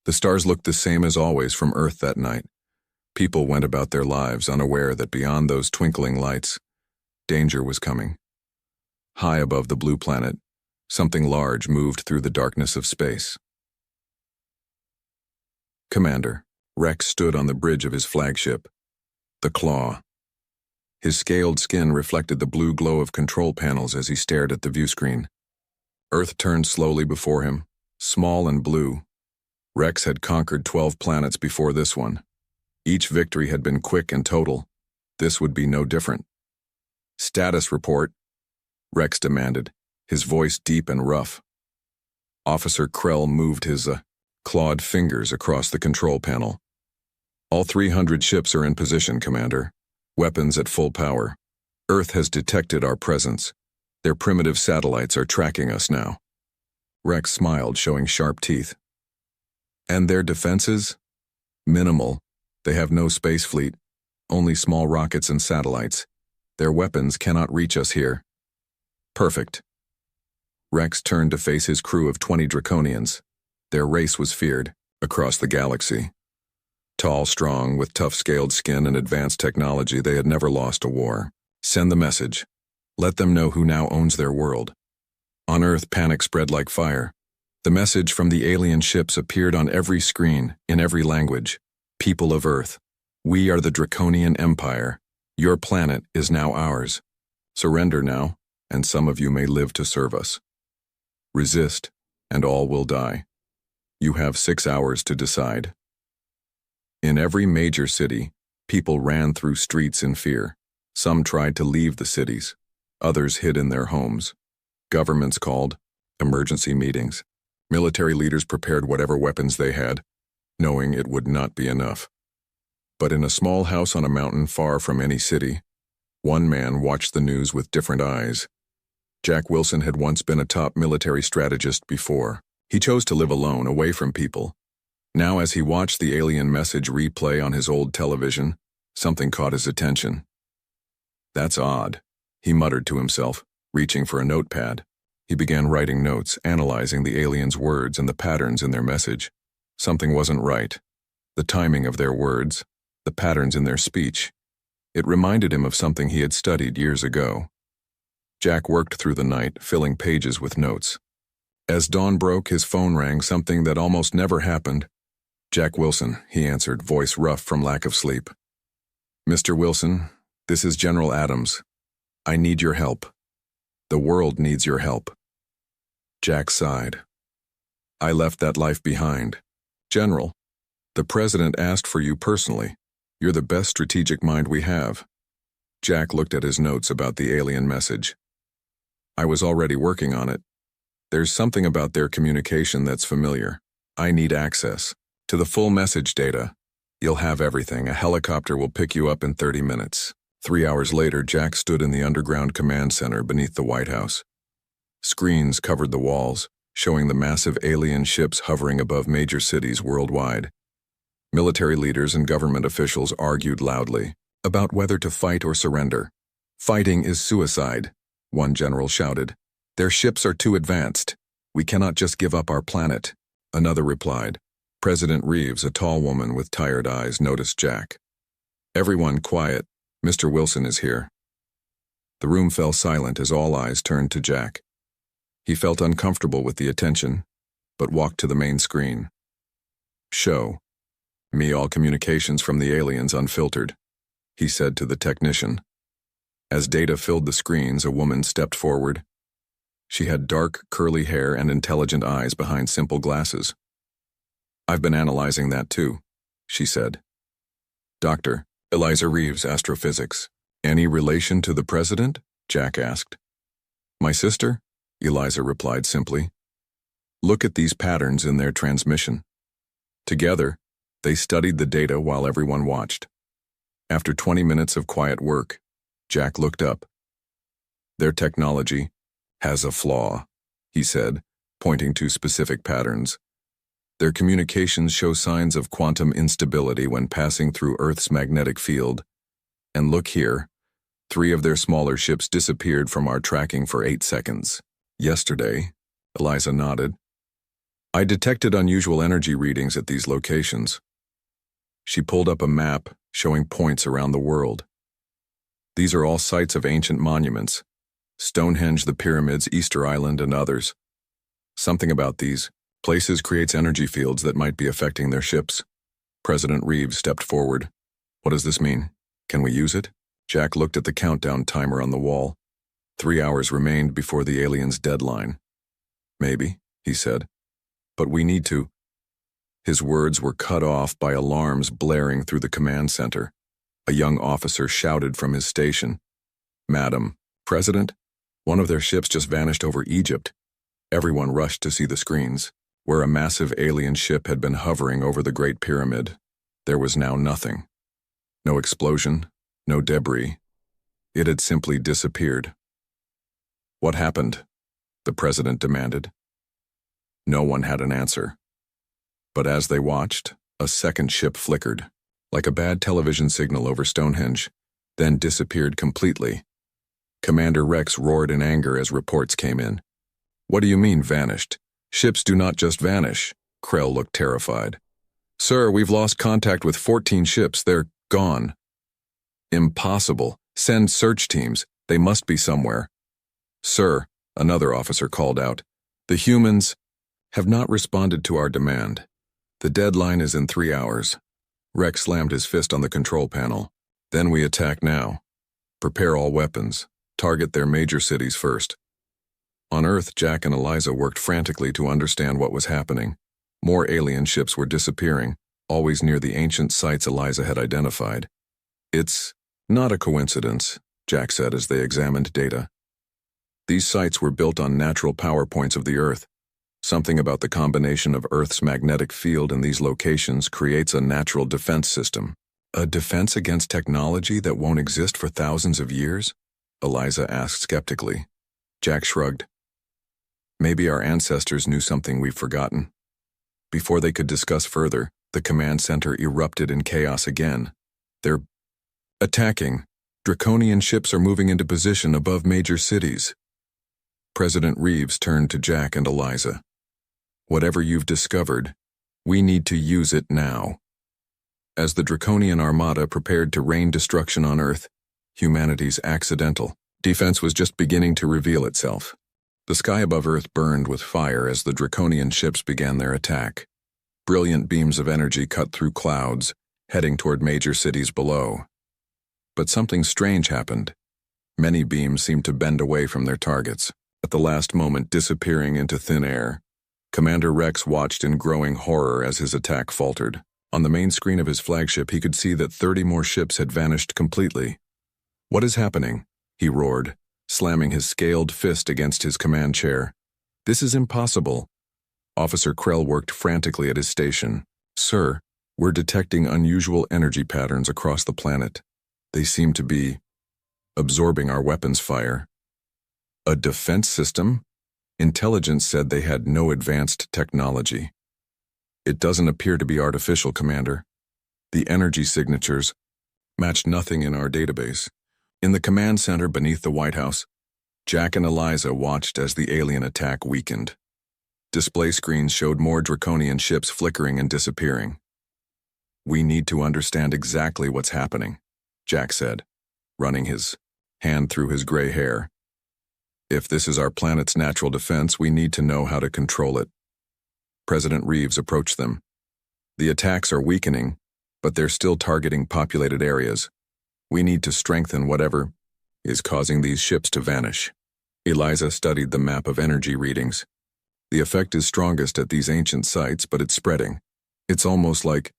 The stars looked the same as always from Earth that night. People went about their lives unaware that beyond those twinkling lights, danger was coming. High above the blue planet, something large moved through the darkness of space. Commander, Rex stood on the bridge of his flagship, the Claw. His scaled skin reflected the blue glow of control panels as he stared at the viewscreen. Earth turned slowly before him, small and blue. Rex had conquered 12 planets before this one. Each victory had been quick and total. This would be no different. "Status report," Rex demanded, his voice deep and rough. Officer Krell moved his clawed fingers across the control panel. "All 300 ships are in position, Commander. Weapons at full power. Earth has detected our presence. Their primitive satellites are tracking us now." Rex smiled, showing sharp teeth. "And their defenses? Minimal. They have no space fleet, only small rockets and satellites. Their weapons cannot reach us here." "Perfect." Rex turned to face his crew of 20 Draconians. Their race was feared across the galaxy. Tall, strong, with tough scaled skin and advanced technology, they had never lost a war. "Send the message. Let them know who now owns their world." On Earth, panic spread like fire. The message from the alien ships appeared on every screen, in every language. "People of Earth, we are the Draconian Empire. Your planet is now ours. Surrender now, and some of you may live to serve us. Resist, and all will die. You have 6 hours to decide." In every major city, people ran through streets in fear. Some tried to leave the cities. Others hid in their homes. Governments called emergency meetings. Military leaders prepared whatever weapons they had, knowing it would not be enough. But in a small house on a mountain far from any city, one man watched the news with different eyes. Jack Wilson had once been a top military strategist before. He chose to live alone, away from people. Now, as he watched the alien message replay on his old television, something caught his attention. "That's odd," he muttered to himself, reaching for a notepad. He began writing notes, analyzing the aliens' words and the patterns in their message. Something wasn't right. The timing of their words, the patterns in their speech. It reminded him of something he had studied years ago. Jack worked through the night, filling pages with notes. As dawn broke, his phone rang, something that almost never happened. "Jack Wilson," he answered, voice rough from lack of sleep. "Mr. Wilson, this is General Adams. I need your help. The world needs your help." Jack sighed. "I left that life behind. General, the President asked for you personally. You're the best strategic mind we have." Jack looked at his notes about the alien message. "I was already working on it. There's something about their communication that's familiar. I need access to the full message data. You'll have everything. A helicopter will pick you up in 30 minutes. 3 hours later, Jack stood in the underground command center beneath the White House. Screens covered the walls, showing the massive alien ships hovering above major cities worldwide. Military leaders and government officials argued loudly about whether to fight or surrender. "Fighting is suicide," one general shouted. "Their ships are too advanced. We cannot just give up our planet," another replied. President Reeves, a tall woman with tired eyes, noticed Jack. "Everyone quiet. Mr. Wilson is here." The room fell silent as all eyes turned to Jack. He felt uncomfortable with the attention, but walked to the main screen. "Show me all communications from the aliens unfiltered," he said to the technician. As data filled the screens, a woman stepped forward. She had dark, curly hair and intelligent eyes behind simple glasses. "I've been analyzing that too," she said. "Dr. Eliza Reeves, astrophysics. Any relation to the president?" Jack asked. "My sister?" Eliza replied simply. "Look at these patterns in their transmission." Together, they studied the data while everyone watched. After 20 minutes of quiet work, Jack looked up. "Their technology has a flaw," he said, pointing to specific patterns. "Their communications show signs of quantum instability when passing through Earth's magnetic field. And look here, 3 of their smaller ships disappeared from our tracking for 8 seconds. Yesterday," Eliza nodded. I detected unusual energy readings at these locations. She pulled up a map showing points around the world. These are all sites of ancient monuments: Stonehenge, the pyramids, Easter Island, and others. Something about these places creates energy fields that might be affecting their ships. President Reeves stepped forward. What does this mean? Can we use it? Jack looked at the countdown timer on the wall. 3 hours remained before the aliens' deadline. Maybe, he said. But we need to. His words were cut off by alarms blaring through the command center. A young officer shouted from his station. Madam, President, one of their ships just vanished over Egypt. Everyone rushed to see the screens. Where a massive alien ship had been hovering over the Great Pyramid, there was now nothing. No explosion, no debris. It had simply disappeared. What happened? The president demanded. No one had an answer. But as they watched, a second ship flickered, like a bad television signal over Stonehenge, then disappeared completely. Commander Rex roared in anger as reports came in. What do you mean, vanished? Ships do not just vanish. Krell looked terrified. Sir, we've lost contact with 14 ships. They're gone. Impossible. Send search teams. They must be somewhere. Sir, another officer called out, the humans have not responded to our demand. The deadline is in 3 hours. Rex slammed his fist on the control panel. Then we attack now. Prepare all weapons. Target their major cities first. On Earth, Jack and Eliza worked frantically to understand what was happening. More alien ships were disappearing, always near the ancient sites Eliza had identified. It's not a coincidence, Jack said as they examined data. These sites were built on natural power points of the Earth. Something about the combination of Earth's magnetic field and these locations creates a natural defense system. A defense against technology that won't exist for thousands of years? Eliza asked skeptically. Jack shrugged. Maybe our ancestors knew something we've forgotten. Before they could discuss further, the command center erupted in chaos again. They're attacking. Draconian ships are moving into position above major cities. President Reeves turned to Jack and Eliza. Whatever you've discovered, we need to use it now. As the Draconian Armada prepared to rain destruction on Earth, humanity's accidental defense was just beginning to reveal itself. The sky above Earth burned with fire as the Draconian ships began their attack. Brilliant beams of energy cut through clouds, heading toward major cities below. But something strange happened. Many beams seemed to bend away from their targets, at the last moment disappearing into thin air. Commander Rex watched in growing horror as his attack faltered. On the main screen of his flagship, he could see that 30 more ships had vanished completely. What is happening? He roared, slamming his scaled fist against his command chair. This is impossible. Officer Krell worked frantically at his station. Sir, we're detecting unusual energy patterns across the planet. They seem to be absorbing our weapons fire. A defense system? Intelligence said they had no advanced technology. It doesn't appear to be artificial, Commander. The energy signatures matched nothing in our database. In the command center beneath the White House, Jack and Eliza watched as the alien attack weakened. Display screens showed more Draconian ships flickering and disappearing. We need to understand exactly what's happening, Jack said, running his hand through his gray hair. If this is our planet's natural defense, we need to know how to control it. President Reeves approached them. The attacks are weakening, but they're still targeting populated areas. We need to strengthen whatever is causing these ships to vanish. Eliza studied the map of energy readings. The effect is strongest at these ancient sites, but it's spreading. It's almost like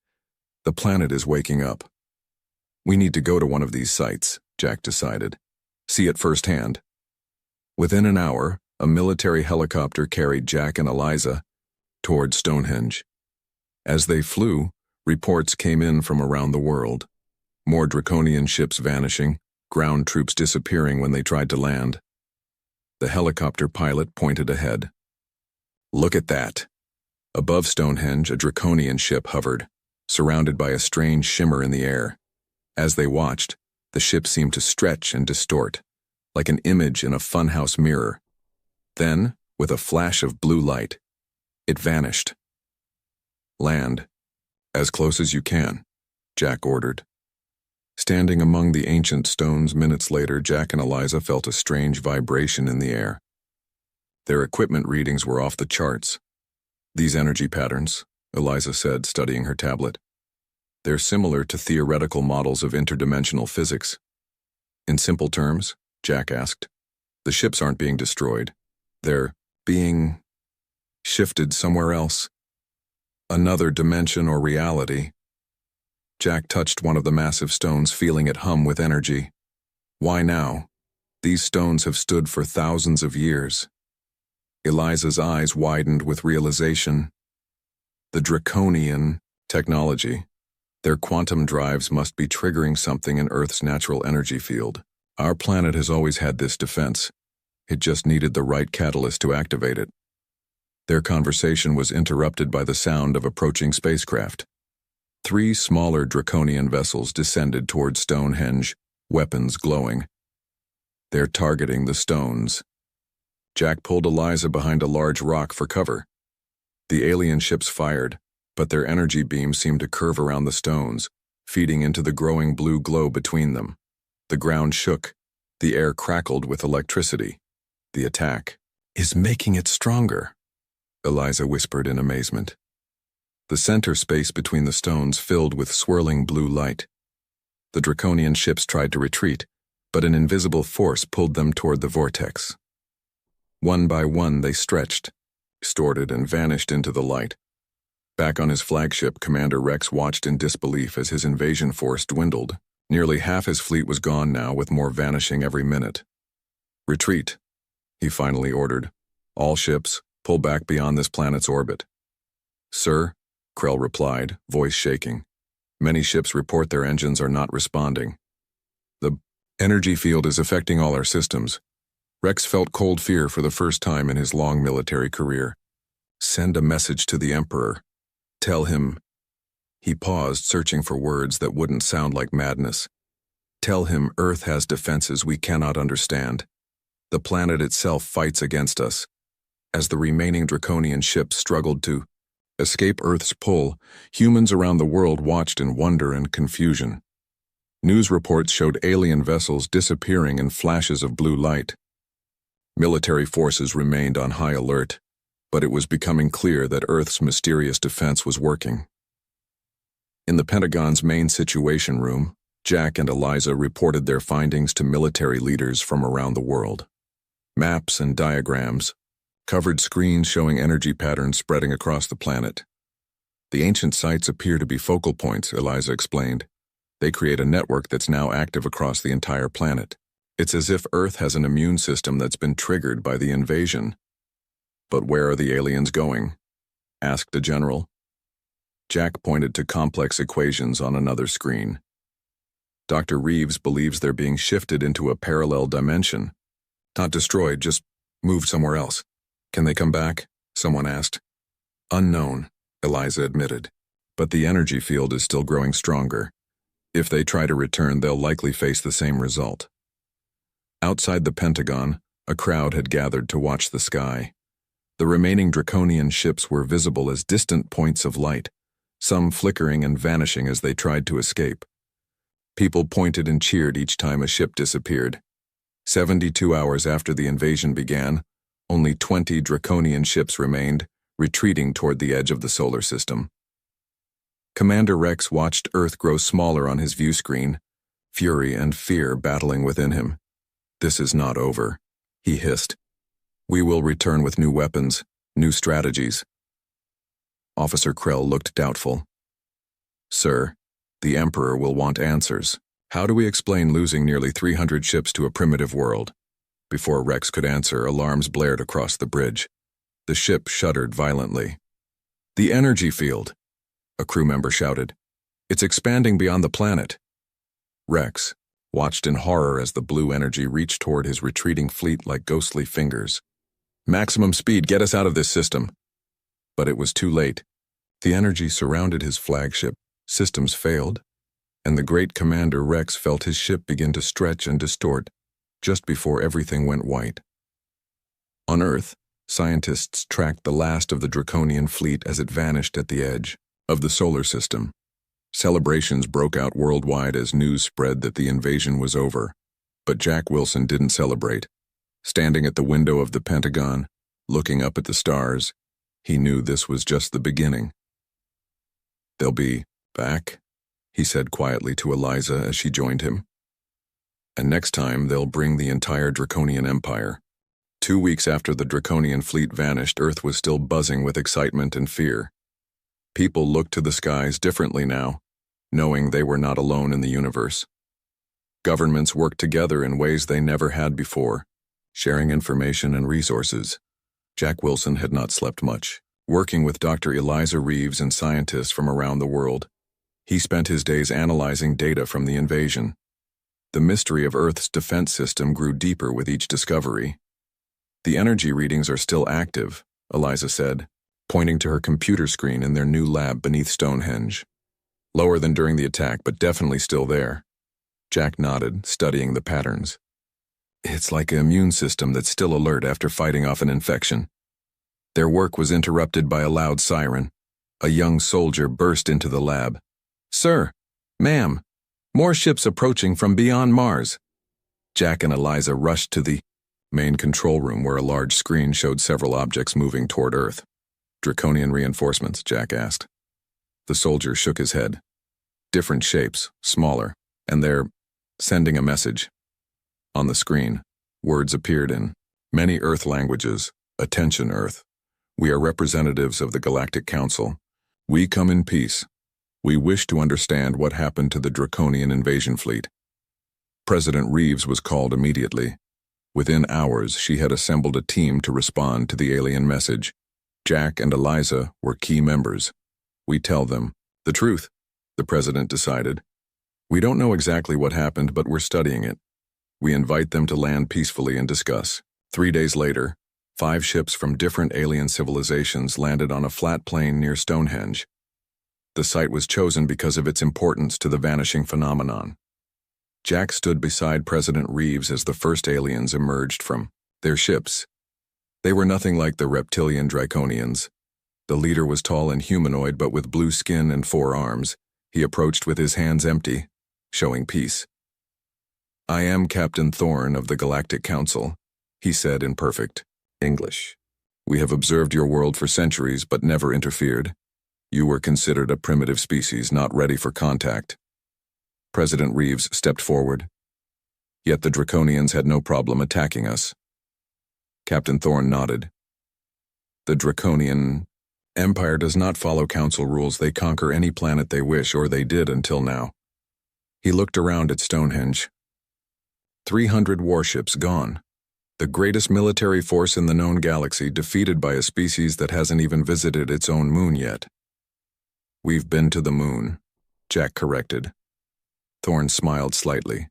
the planet is waking up. We need to go to one of these sites, Jack decided. See it firsthand. Within an hour, a military helicopter carried Jack and Eliza toward Stonehenge. As they flew, reports came in from around the world. More Draconian ships vanishing, ground troops disappearing when they tried to land. The helicopter pilot pointed ahead. Look at that. Above Stonehenge, a Draconian ship hovered, surrounded by a strange shimmer in the air. As they watched, the ship seemed to stretch and distort, like an image in a funhouse mirror. Then, with a flash of blue light, It vanished. "Land. As close as you can," Jack ordered. Standing among the ancient stones minutes later, Jack and Eliza felt a strange vibration in the air. Their equipment readings were off the charts. "These energy patterns," Eliza said, studying her tablet. "They're similar to theoretical models of interdimensional physics." "In simple terms?" Jack asked. "The ships aren't being destroyed. They're being shifted somewhere else. Another dimension or reality." Jack touched one of the massive stones, feeling it hum with energy. "Why now? These stones have stood for thousands of years." Eliza's eyes widened with realization. The Draconian technology. Their quantum drives must be triggering something in Earth's natural energy field. Our planet has always had this defense. It just needed the right catalyst to activate it. Their conversation was interrupted by the sound of approaching spacecraft. 3 smaller Draconian vessels descended toward Stonehenge, weapons glowing. "They're targeting the stones." Jack pulled Eliza behind a large rock for cover. The alien ships fired, but their energy beams seemed to curve around the stones, feeding into the growing blue glow between them. The ground shook. The air crackled with electricity. "The attack is making it stronger," Eliza whispered in amazement. The center space between the stones filled with swirling blue light. The Draconian ships tried to retreat, but an invisible force pulled them toward the vortex. One by one they stretched, distorted, and vanished into the light. Back on his flagship, Commander Rex watched in disbelief as his invasion force dwindled. Nearly half his fleet was gone now, with more vanishing every minute. "Retreat," he finally ordered. "All ships, pull back beyond this planet's orbit." "Sir," Krell replied, voice shaking. "Many ships report their engines are not responding. The energy field is affecting all our systems." Rex felt cold fear for the first time in his long military career. "Send a message to the Emperor. Tell him—" He paused, searching for words that wouldn't sound like madness. "Tell him Earth has defenses we cannot understand. The planet itself fights against us." As the remaining Draconian ships struggled to escape Earth's pull, humans around the world watched in wonder and confusion. News reports showed alien vessels disappearing in flashes of blue light. Military forces remained on high alert, but it was becoming clear that Earth's mysterious defense was working. In the Pentagon's main situation room, Jack and Eliza reported their findings to military leaders from around the world. Maps and diagrams, covered screens showing energy patterns spreading across the planet. "The ancient sites appear to be focal points," Eliza explained. "They create a network that's now active across the entire planet. It's as if Earth has an immune system that's been triggered by the invasion." "But where are the aliens going?" asked a general. Jack pointed to complex equations on another screen. "Dr. Reeves believes they're being shifted into a parallel dimension. Not destroyed, just moved somewhere else." "Can they come back?" someone asked. "Unknown," Eliza admitted. "But the energy field is still growing stronger. If they try to return, they'll likely face the same result." Outside the Pentagon, a crowd had gathered to watch the sky. The remaining Draconian ships were visible as distant points of light, some flickering and vanishing as they tried to escape. People pointed and cheered each time a ship disappeared. 72 hours after the invasion began, only 20 Draconian ships remained, retreating toward the edge of the solar system. Commander Rex watched Earth grow smaller on his view screen, fury and fear battling within him. "This is not over," he hissed. "We will return with new weapons, new strategies." Officer Krell looked doubtful. "Sir, the Emperor will want answers. How do we explain losing nearly 300 ships to a primitive world?" Before Rex could answer, alarms blared across the bridge. The ship shuddered violently. "The energy field!" a crew member shouted. "It's expanding beyond the planet." Rex watched in horror as the blue energy reached toward his retreating fleet like ghostly fingers. "Maximum speed, get us out of this system." But it was too late. The energy surrounded his flagship, systems failed, and the great Commander Rex felt his ship begin to stretch and distort just before everything went white. On Earth, Scientists tracked the last of the Draconian fleet as it vanished at the edge of the solar system. Celebrations broke out worldwide as news spread that the invasion was over. But Jack Wilson didn't celebrate. Standing at the window of the Pentagon, looking up at the stars, he knew this was just the beginning. "They'll be back," he said quietly to Eliza as she joined him. "And next time they'll bring the entire Draconian Empire." 2 weeks after the Draconian fleet vanished, Earth was still buzzing with excitement and fear. People looked to the skies differently now, knowing they were not alone in the universe. Governments worked together in ways they never had before, sharing information and resources. Jack Wilson had not slept much, working with Dr. Eliza Reeves and scientists from around the world. He spent his days analyzing data from the invasion. The mystery of Earth's defense system grew deeper with each discovery. "The energy readings are still active," Eliza said, pointing to her computer screen in their new lab beneath Stonehenge. "Lower than during the attack, but definitely still there." Jack nodded, studying the patterns. "It's like an immune system that's still alert after fighting off an infection." Their work was interrupted by a loud siren. A young soldier burst into the lab. "Sir, ma'am, more ships approaching from beyond Mars." Jack and Eliza rushed to the main control room where a large screen showed several objects moving toward Earth. "Draconian reinforcements?" Jack asked. The soldier shook his head. "Different shapes, smaller, and they're sending a message." On the screen, words appeared in many Earth languages. "Attention, Earth. We are representatives of the Galactic Council. We come in peace. We wish to understand what happened to the Draconian invasion fleet." President Reeves was called immediately. Within hours, she had assembled a team to respond to the alien message. Jack and Eliza were key members. "We tell them the truth," the president decided. "We don't know exactly what happened, but we're studying it. We invite them to land peacefully and discuss." 3 days later, 5 ships from different alien civilizations landed on a flat plain near Stonehenge. The site was chosen because of its importance to the vanishing phenomenon. Jack stood beside President Reeves as the first aliens emerged from their ships. They were nothing like the reptilian Draconians. The leader was tall and humanoid, but with blue skin and 4 arms. He approached with his hands empty, showing peace. "I am Captain Thorne of the Galactic Council," he said in perfect English. "We have observed your world for centuries, but never interfered. You were considered a primitive species, not ready for contact." President Reeves stepped forward. "Yet the Draconians had no problem attacking us." Captain Thorne nodded. "The Draconian Empire does not follow council rules. They conquer any planet they wish, or they did until now." He looked around at Stonehenge. 300 warships gone. The greatest military force in the known galaxy, defeated by a species that hasn't even visited its own moon yet. "We've been to the moon," Jack corrected. Thorne smiled slightly.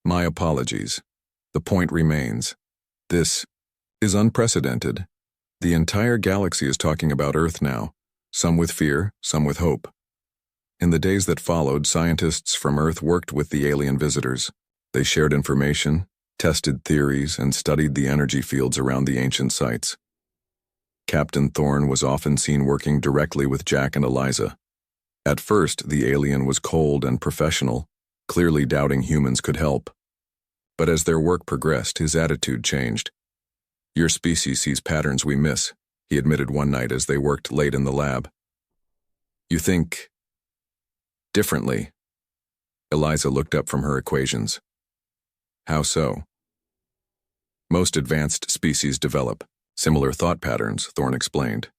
"My apologies. The point remains. This is unprecedented. The entire galaxy is talking about Earth now, some with fear, some with hope." In the days that followed, scientists from Earth worked with the alien visitors. They shared information, tested theories, and studied the energy fields around the ancient sites. Captain Thorne was often seen working directly with Jack and Eliza. At first, the alien was cold and professional, clearly doubting humans could help. But as their work progressed, his attitude changed. "Your species sees patterns we miss," he admitted one night as they worked late in the lab. "You think differently." Eliza looked up from her equations. "How so?" "Most advanced species develop similar thought patterns," Thorne explained.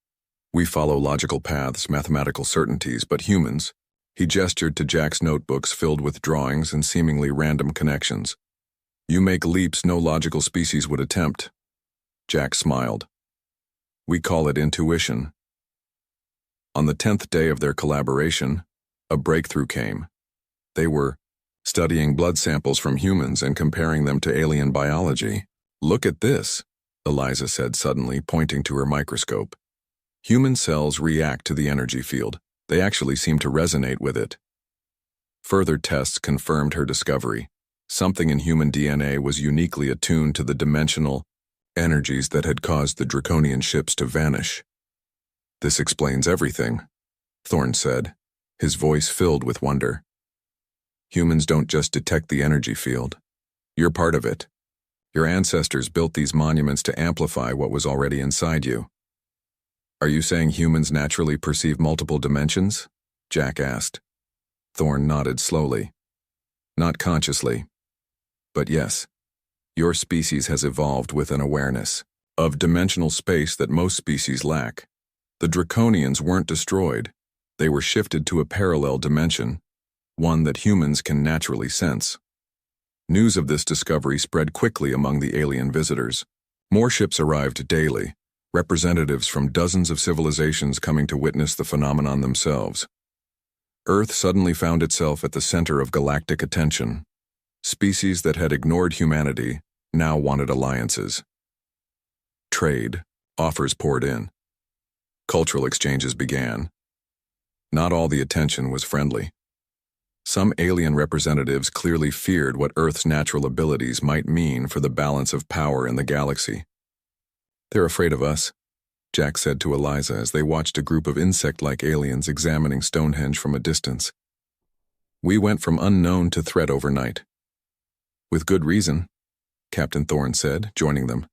"We follow logical paths, mathematical certainties, but humans," he gestured to Jack's notebooks filled with drawings and seemingly random connections. "You make leaps no logical species would attempt." Jack smiled. "We call it intuition." On the 10th day of their collaboration, a breakthrough came. They were studying blood samples from humans and comparing them to alien biology. "Look at this," Eliza said suddenly, pointing to her microscope. "Human cells react to the energy field. They actually seem to resonate with it." Further tests confirmed her discovery. Something in human DNA was uniquely attuned to the dimensional energies that had caused the Draconian ships to vanish. "This explains everything," Thorne said, his voice filled with wonder. "Humans don't just detect the energy field. You're part of it. Your ancestors built these monuments to amplify what was already inside you." "Are you saying humans naturally perceive multiple dimensions?" Jack asked. Thorne nodded slowly. "Not consciously. But yes, your species has evolved with an awareness of dimensional space that most species lack. The Draconians weren't destroyed. They were shifted to a parallel dimension, one that humans can naturally sense." News of this discovery spread quickly among the alien visitors. More ships arrived daily, representatives from dozens of civilizations coming to witness the phenomenon themselves. Earth suddenly found itself at the center of galactic attention. Species that had ignored humanity now wanted alliances. Trade, offers poured in. Cultural exchanges began. Not all the attention was friendly. Some alien representatives clearly feared what Earth's natural abilities might mean for the balance of power in the galaxy. "They're afraid of us," Jack said to Eliza as they watched a group of insect-like aliens examining Stonehenge from a distance. "We went from unknown to threat overnight." "With good reason," Captain Thorne said, joining them.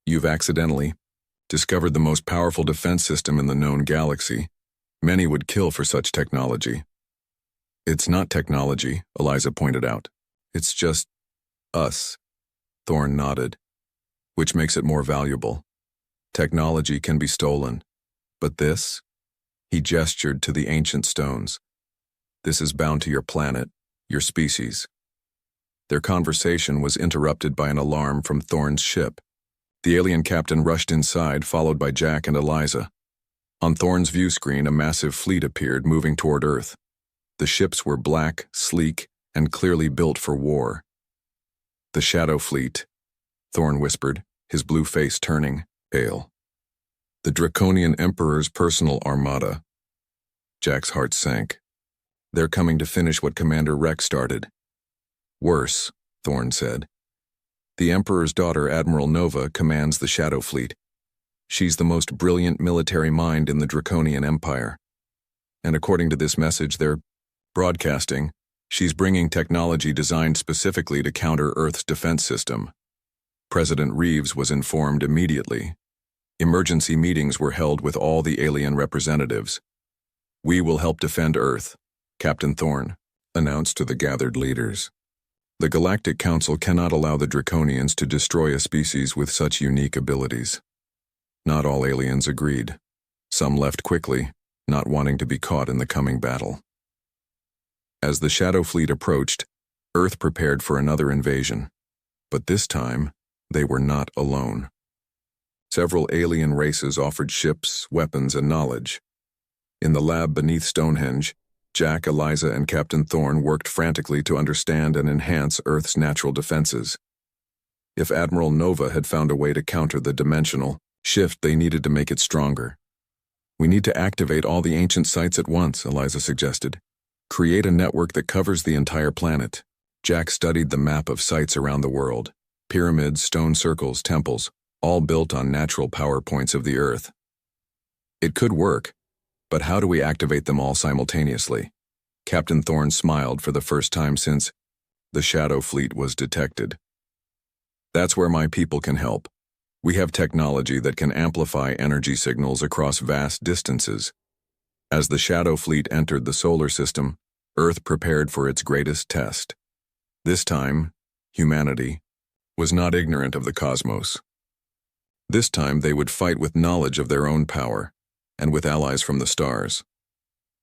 "You've accidentally discovered the most powerful defense system in the known galaxy. Many would kill for such technology." "It's not technology," Eliza pointed out. "It's just us." Thorne nodded. "Which makes it more valuable. Technology can be stolen. But this?" He gestured to the ancient stones. "This is bound to your planet, your species." Their conversation was interrupted by an alarm from Thorne's ship. The alien captain rushed inside, followed by Jack and Eliza. On Thorne's view screen, a massive fleet appeared, moving toward Earth. The ships were black, sleek, and clearly built for war. "The Shadow Fleet," Thorne whispered, his blue face turning pale. "The Draconian Emperor's personal armada." Jack's heart sank. "They're coming to finish what Commander Rex started." "Worse," Thorne said. "The Emperor's daughter, Admiral Nova, commands the Shadow Fleet. She's the most brilliant military mind in the Draconian Empire. And according to this message they're broadcasting, she's bringing technology designed specifically to counter Earth's defense system." President Reeves was informed immediately. Emergency meetings were held with all the alien representatives. "We will help defend Earth," Captain Thorne announced to the gathered leaders. "The Galactic Council cannot allow the Draconians to destroy a species with such unique abilities." Not all aliens agreed. Some left quickly, not wanting to be caught in the coming battle. As the Shadow Fleet approached, Earth prepared for another invasion. But this time, they were not alone. Several alien races offered ships, weapons, and knowledge. In the lab beneath Stonehenge, Jack, Eliza, and Captain Thorne worked frantically to understand and enhance Earth's natural defenses. If Admiral Nova had found a way to counter the dimensional shift, they needed to make it stronger. "We need to activate all the ancient sites at once," Eliza suggested. "Create a network that covers the entire planet." Jack studied the map of sites around the world. Pyramids, stone circles, temples, all built on natural power points of the Earth. It could work, but how do we activate them all simultaneously? Captain Thorne smiled for the first time since the Shadow Fleet was detected. "That's where my people can help. We have technology that can amplify energy signals across vast distances." As the Shadow Fleet entered the solar system, Earth prepared for its greatest test. This time, humanity was not ignorant of the cosmos. This time they would fight with knowledge of their own power, and with allies from the stars.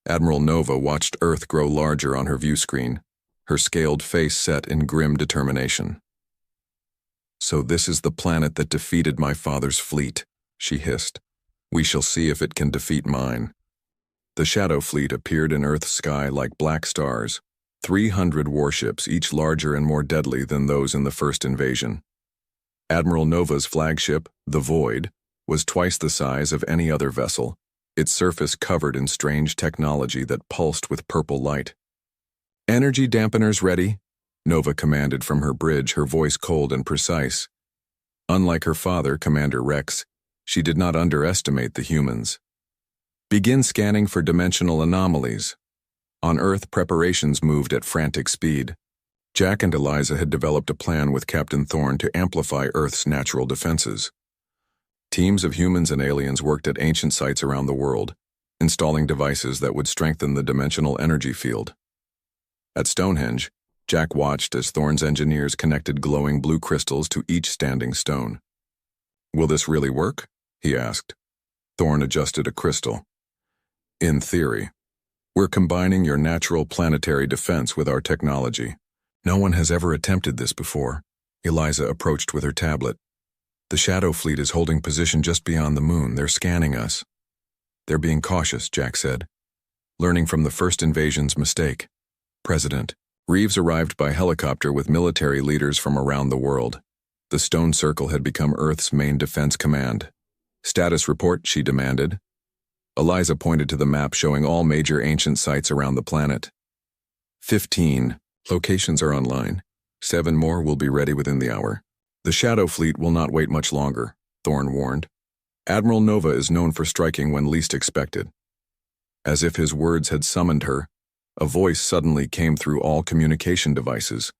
Admiral Nova watched Earth grow larger on her view screen, her scaled face set in grim determination. "So this is the planet that defeated my father's fleet," she hissed. "We shall see if it can defeat mine." The Shadow Fleet appeared in Earth's sky like black stars, 300 warships, each larger and more deadly than those in the first invasion. Admiral Nova's flagship, the Void, was twice the size of any other vessel, its surface covered in strange technology that pulsed with purple light. "Energy dampeners ready," Nova commanded from her bridge, her voice cold and precise. Unlike her father, Commander Rex, she did not underestimate the humans. Begin scanning for dimensional anomalies. On Earth, preparations moved at frantic speed. Jack and Eliza had developed a plan with Captain Thorne to amplify Earth's natural defenses. Teams of humans and aliens worked at ancient sites around the world, installing devices that would strengthen the dimensional energy field. At Stonehenge, Jack watched as Thorne's engineers connected glowing blue crystals to each standing stone. "Will this really work?" he asked. Thorne adjusted a crystal. "In theory. We're combining your natural planetary defense with our technology. No one has ever attempted this before." Eliza approached with her tablet. "The Shadow Fleet is holding position just beyond the moon. They're scanning us." "They're being cautious," Jack said. "Learning from the first invasion's mistake." President Reeves arrived by helicopter with military leaders from around the world. The Stone Circle had become Earth's main defense command. "Status report," she demanded. Eliza pointed to the map showing all major ancient sites around the planet. 15 locations are online. 7 more will be ready within the hour. The Shadow Fleet will not wait much longer, Thorne warned. Admiral Nova is known for striking when least expected. As if his words had summoned her, a voice suddenly came through all communication devices.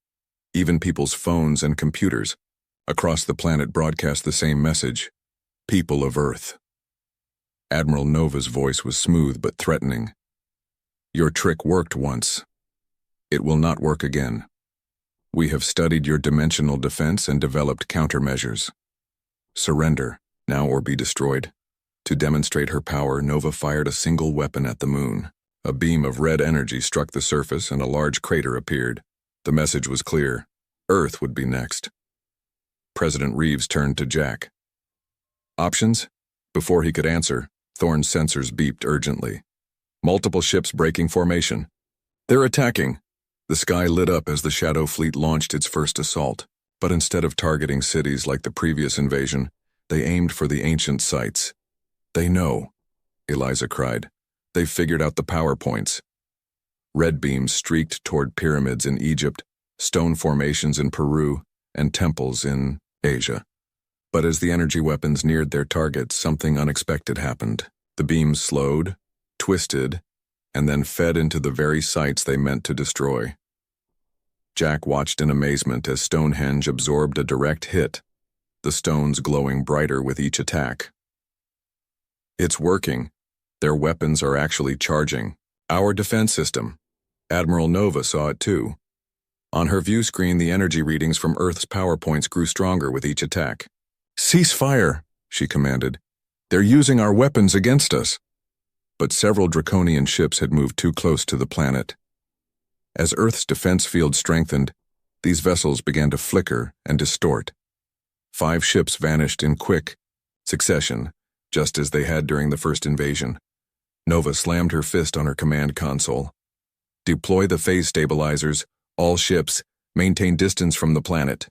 Even people's phones and computers across the planet broadcast the same message: "People of Earth." Admiral Nova's voice was smooth but threatening. "Your trick worked once. It will not work again. We have studied your dimensional defense and developed countermeasures. Surrender, now or be destroyed." To demonstrate her power, Nova fired a single weapon at the moon. A beam of red energy struck the surface and a large crater appeared. The message was clear: Earth would be next. President Reeves turned to Jack. "Options?" Before he could answer, Thorne's sensors beeped urgently. "Multiple ships breaking formation. They're attacking." The sky lit up as the Shadow Fleet launched its first assault, but instead of targeting cities like the previous invasion, they aimed for the ancient sites. "They know," Eliza cried. "They've figured out the power points." Red beams streaked toward pyramids in Egypt, stone formations in Peru, and temples in Asia. But as the energy weapons neared their targets, something unexpected happened. The beams slowed, twisted, and then fed into the very sites they meant to destroy. Jack watched in amazement as Stonehenge absorbed a direct hit, the stones glowing brighter with each attack. "It's working. Their weapons are actually charging. Our defense system." Admiral Nova saw it too. On her view screen, the energy readings from Earth's power points grew stronger with each attack. "Cease fire," she commanded. "They're using our weapons against us." But several Draconian ships had moved too close to the planet. As Earth's defense field strengthened, these vessels began to flicker and distort. 5 ships vanished in quick succession, just as they had during the first invasion. Nova slammed her fist on her command console. "Deploy the phase stabilizers. All ships, maintain distance from the planet."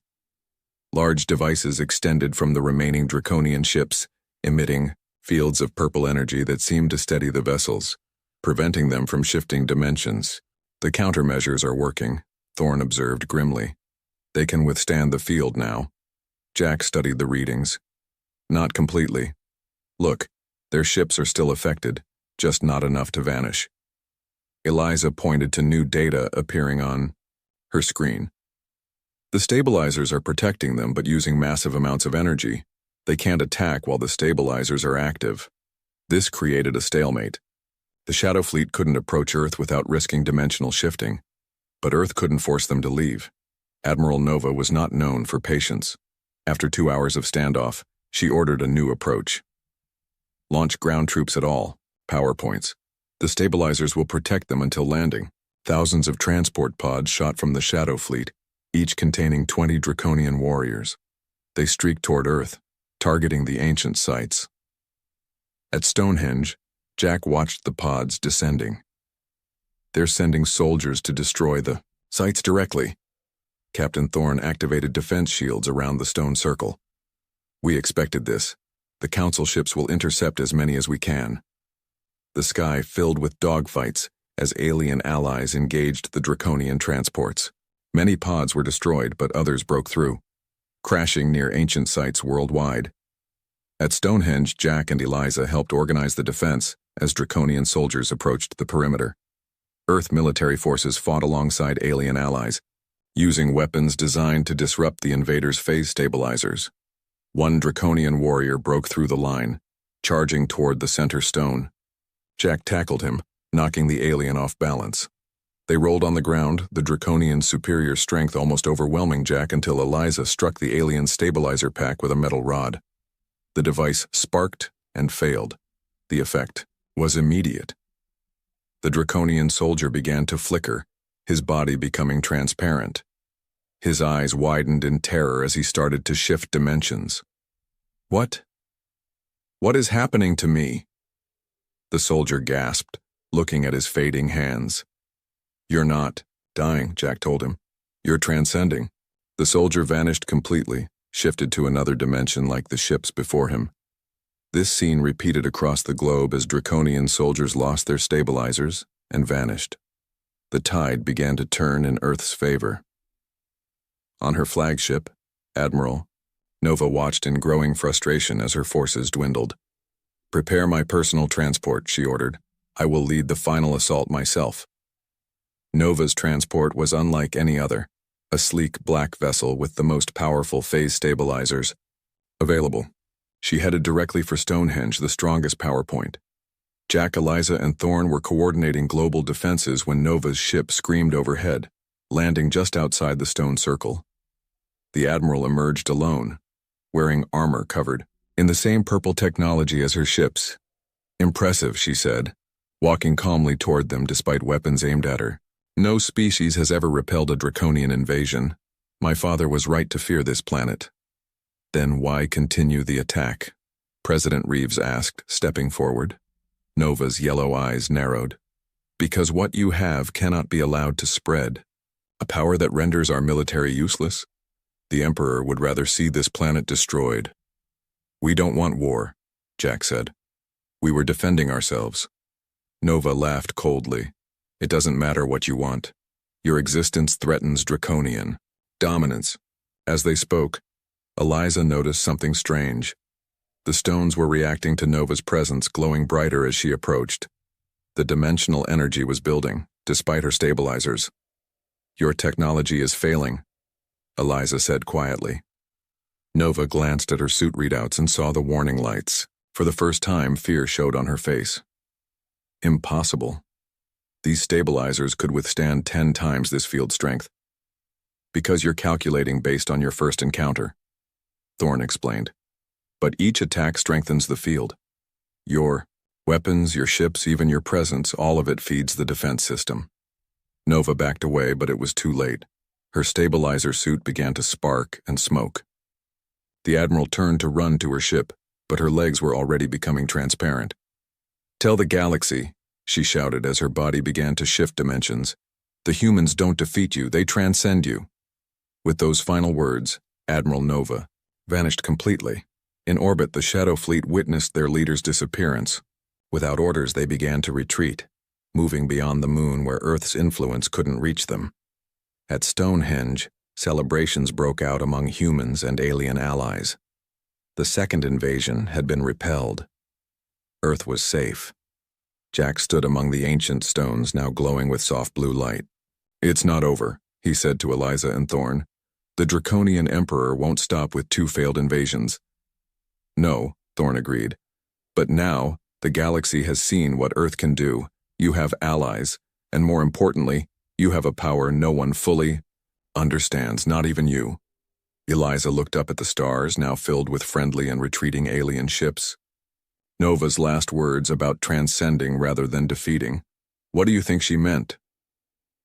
Large devices extended from the remaining Draconian ships, emitting fields of purple energy that seemed to steady the vessels, preventing them from shifting dimensions. "The countermeasures are working," Thorne observed grimly. "They can withstand the field now." Jack studied the readings. "Not completely. Look, their ships are still affected, just not enough to vanish." Eliza pointed to new data appearing on her screen. "The stabilizers are protecting them but using massive amounts of energy. They can't attack while the stabilizers are active." This created a stalemate. The Shadow Fleet couldn't approach Earth without risking dimensional shifting, but Earth couldn't force them to leave. Admiral Nova was not known for patience. After 2 hours of standoff, she ordered a new approach. "Launch ground troops at all power points. The stabilizers will protect them until landing." Thousands of transport pods shot from the Shadow Fleet, each containing 20 Draconian warriors. They streaked toward Earth, targeting the ancient sites. At Stonehenge, Jack watched the pods descending. "They're sending soldiers to destroy the sites directly." Captain Thorne activated defense shields around the stone circle. "We expected this. The Council ships will intercept as many as we can." The sky filled with dogfights as alien allies engaged the Draconian transports. Many pods were destroyed, but others broke through. crashing near ancient sites worldwide. At Stonehenge, Jack and Eliza helped organize the defense as Draconian soldiers approached the perimeter. Earth military forces fought alongside alien allies, using weapons designed to disrupt the invaders' phase stabilizers. One Draconian warrior broke through the line, charging toward the center stone. Jack tackled him, knocking the alien off balance. They rolled on the ground, the Draconian's superior strength almost overwhelming Jack until Eliza struck the alien's stabilizer pack with a metal rod. The device sparked and failed. The effect was immediate. The Draconian soldier began to flicker, his body becoming transparent. His eyes widened in terror as he started to shift dimensions. What? What is happening to me? The soldier gasped, looking at his fading hands. You're not dying, Jack told him. You're transcending. The soldier vanished completely, shifted to another dimension like the ships before him. This scene repeated across the globe as Draconian soldiers lost their stabilizers and vanished. The tide began to turn in Earth's favor. On her flagship, Admiral, Nova watched in growing frustration as her forces dwindled. Prepare my personal transport, she ordered. I will lead the final assault myself. Nova's transport was unlike any other, a sleek black vessel with the most powerful phase stabilizers available. She headed directly for Stonehenge, the strongest power point. Jack, Eliza, and Thorne were coordinating global defenses when Nova's ship screamed overhead, landing just outside the stone circle. The Admiral emerged alone, wearing armor covered in the same purple technology as her ships. Impressive, she said, walking calmly toward them despite weapons aimed at her. No species has ever repelled a Draconian invasion. My father was right to fear this planet. Then why continue the attack? President Reeves asked, stepping forward. Nova's yellow eyes narrowed. Because what you have cannot be allowed to spread. A power that renders our military useless? The Emperor would rather see this planet destroyed. We don't want war, Jack said. We were defending ourselves. Nova laughed coldly. It doesn't matter what you want. Your existence threatens Draconian dominance. As they spoke, Eliza noticed something strange. The stones were reacting to Nova's presence, glowing brighter as she approached. The dimensional energy was building, despite her stabilizers. Your technology is failing, Eliza said quietly. Nova glanced at her suit readouts and saw the warning lights. For the first time, fear showed on her face. Impossible. These stabilizers could withstand 10 times this field strength. Because you're calculating based on your first encounter, Thorne explained. But each attack strengthens the field. Your weapons, your ships, even your presence, all of it feeds the defense system. Nova backed away, but it was too late. Her stabilizer suit began to spark and smoke. The Admiral turned to run to her ship, but her legs were already becoming transparent. Tell the galaxy, she shouted as her body began to shift dimensions. The humans don't defeat you, they transcend you. With those final words, Admiral Nova vanished completely. In orbit, the Shadow Fleet witnessed their leader's disappearance. Without orders, they began to retreat, moving beyond the moon where Earth's influence couldn't reach them. At Stonehenge, celebrations broke out among humans and alien allies. The second invasion had been repelled. Earth was safe. Jack stood among the ancient stones now glowing with soft blue light. It's not over, he said to Eliza and Thorne. The Draconian Emperor won't stop with 2 failed invasions. No, Thorne agreed. But now, the galaxy has seen what Earth can do. You have allies, and more importantly, you have a power no one fully understands, not even you. Eliza looked up at the stars, now filled with friendly and retreating alien ships. Nova's last words about transcending rather than defeating. What do you think she meant?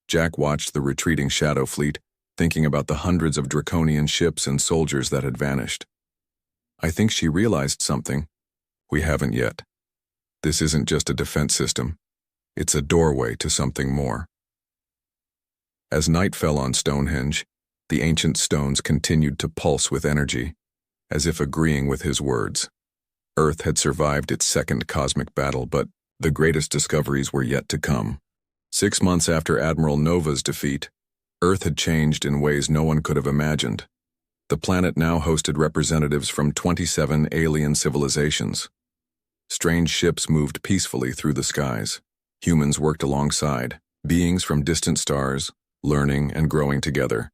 Jack watched the retreating Shadow Fleet, thinking about the hundreds of Draconian ships and soldiers that had vanished. I think she realized something. We haven't yet. This isn't just a defense system. It's a doorway to something more. As night fell on Stonehenge, the ancient stones continued to pulse with energy, as if agreeing with his words. Earth had survived its second cosmic battle, but the greatest discoveries were yet to come. 6 months after Admiral Nova's defeat, Earth had changed in ways no one could have imagined. The planet now hosted representatives from 27 alien civilizations. Strange ships moved peacefully through the skies. Humans worked alongside, beings from distant stars, learning and growing together.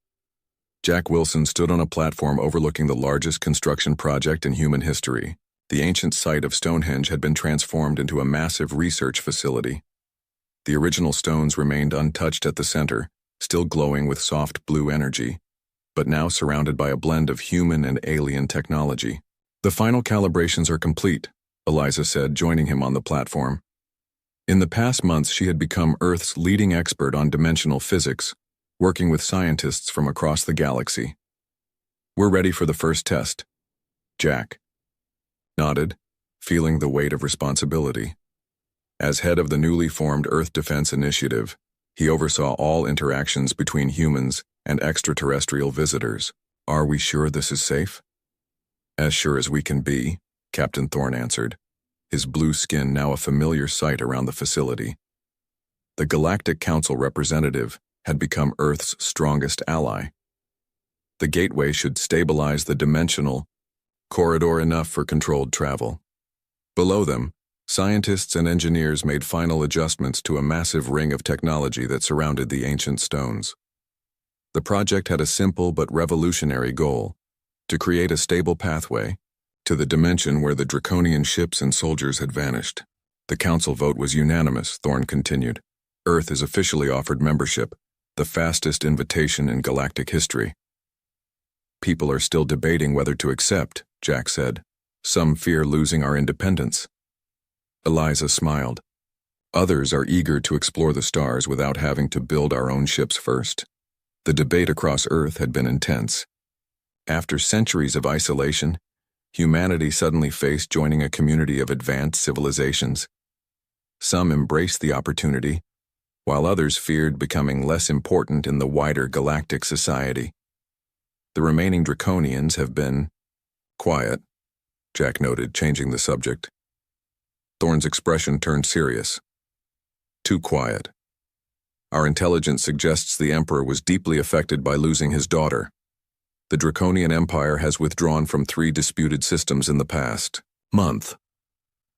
Jack Wilson stood on a platform overlooking the largest construction project in human history. The ancient site of Stonehenge had been transformed into a massive research facility. The original stones remained untouched at the center, still glowing with soft blue energy, but now surrounded by a blend of human and alien technology. "The final calibrations are complete," Eliza said, joining him on the platform. In the past months, she had become Earth's leading expert on dimensional physics, working with scientists from across the galaxy. "We're ready for the first test." Jack nodded, feeling the weight of responsibility. As head of the newly formed Earth Defense Initiative, he oversaw all interactions between humans and extraterrestrial visitors. "Are we sure this is safe?" "As sure as we can be," Captain Thorne answered, his blue skin now a familiar sight around the facility. The Galactic Council representative had become Earth's strongest ally. The gateway should stabilize the dimensional corridor enough for controlled travel. Below them, scientists and engineers made final adjustments to a massive ring of technology that surrounded the ancient stones. The project had a simple but revolutionary goal: to create a stable pathway to the dimension where the Draconian ships and soldiers had vanished. "The council vote was unanimous," Thorne continued. "Earth is officially offered membership, the fastest invitation in galactic history." "People are still debating whether to accept," Jack said. "Some fear losing our independence." Eliza smiled. "Others are eager to explore the stars without having to build our own ships first." The debate across Earth had been intense. After centuries of isolation, humanity suddenly faced joining a community of advanced civilizations. Some embraced the opportunity, while others feared becoming less important in the wider galactic society. "The remaining Draconians have been quiet," Jack noted, changing the subject. Thorne's expression turned serious. "Too quiet. Our intelligence suggests the Emperor was deeply affected by losing his daughter. The Draconian Empire has withdrawn from 3 disputed systems in the past month."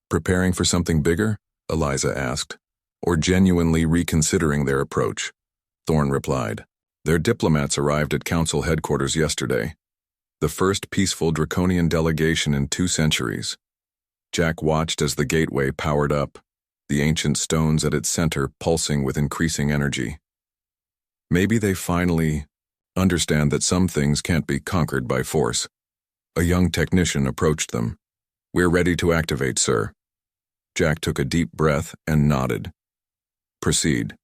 "Preparing for something bigger?" Eliza asked. "Or genuinely reconsidering their approach?" Thorne replied. "Their diplomats arrived at Council headquarters yesterday. The first peaceful Draconian delegation in 2 centuries. Jack watched as the gateway powered up, the ancient stones at its center pulsing with increasing energy. Maybe they finally understand that some things can't be conquered by force. A young technician approached them. "We're ready to activate, sir." Jack took a deep breath and nodded. "Proceed."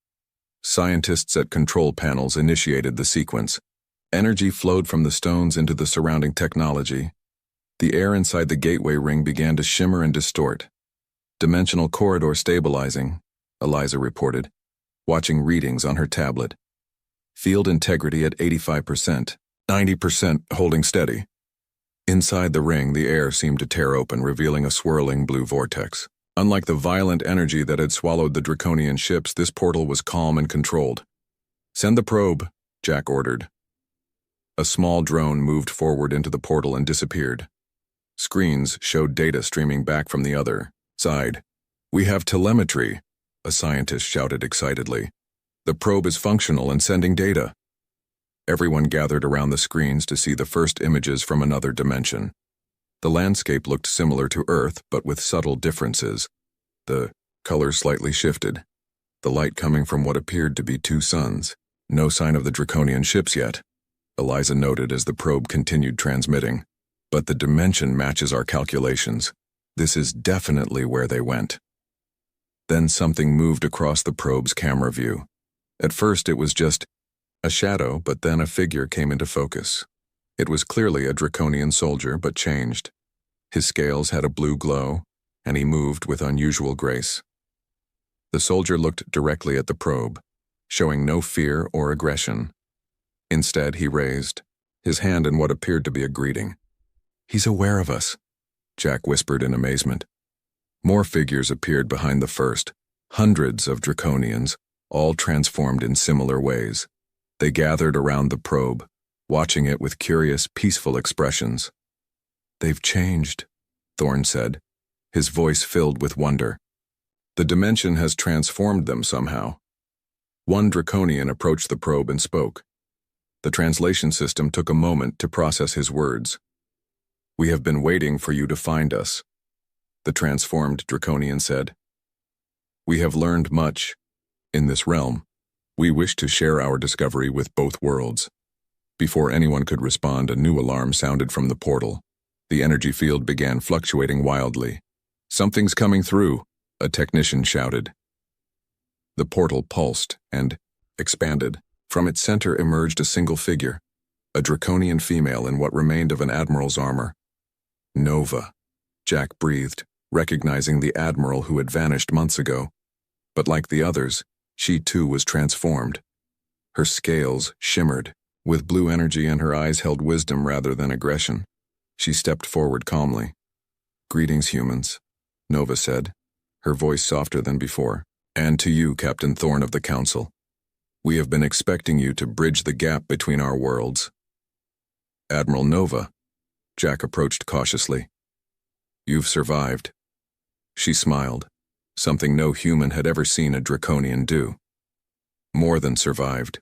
Scientists at control panels initiated the sequence. Energy flowed from the stones into the surrounding technology. The air inside the gateway ring began to shimmer and distort. "Dimensional corridor stabilizing," Eliza reported, watching readings on her tablet. "Field integrity at 85%, 90% holding steady." Inside the ring, the air seemed to tear open, revealing a swirling blue vortex. Unlike the violent energy that had swallowed the Draconian ships, this portal was calm and controlled. "Send the probe," Jack ordered. A small drone moved forward into the portal and disappeared. Screens showed data streaming back from the other side. "We have telemetry," a scientist shouted excitedly. "The probe is functional and sending data." Everyone gathered around the screens to see the first images from another dimension. The landscape looked similar to Earth, but with subtle differences. The colors slightly shifted, the light coming from what appeared to be 2 suns. "No sign of the Draconian ships yet," Eliza noted as the probe continued transmitting. "But the dimension matches our calculations. This is definitely where they went." Then something moved across the probe's camera view. At first it was just a shadow, but then a figure came into focus. It was clearly a Draconian soldier, but changed. His scales had a blue glow, and he moved with unusual grace. The soldier looked directly at the probe, showing no fear or aggression. Instead, he raised his hand in what appeared to be a greeting. "He's aware of us," Jack whispered in amazement. More figures appeared behind the first, hundreds of Draconians, all transformed in similar ways. They gathered around the probe, watching it with curious, peaceful expressions. "They've changed," Thorne said, his voice filled with wonder. "The dimension has transformed them somehow." One Draconian approached the probe and spoke. The translation system took a moment to process his words. "We have been waiting for you to find us," the transformed Draconian said. "We have learned much. In this realm, we wish to share our discovery with both worlds." Before anyone could respond, a new alarm sounded from the portal. The energy field began fluctuating wildly. "Something's coming through," a technician shouted. The portal pulsed and expanded. From its center emerged a single figure, a Draconian female in what remained of an admiral's armor. "Nova," Jack breathed, recognizing the admiral who had vanished months ago. But like the others, she too was transformed. Her scales shimmered, with blue energy, and her eyes held wisdom rather than aggression. She stepped forward calmly. "Greetings, humans," Nova said, her voice softer than before. "And to you, Captain Thorne of the Council. We have been expecting you to bridge the gap between our worlds." "Admiral Nova," Jack approached cautiously. "You've survived." She smiled, something no human had ever seen a Draconian do. "More than survived.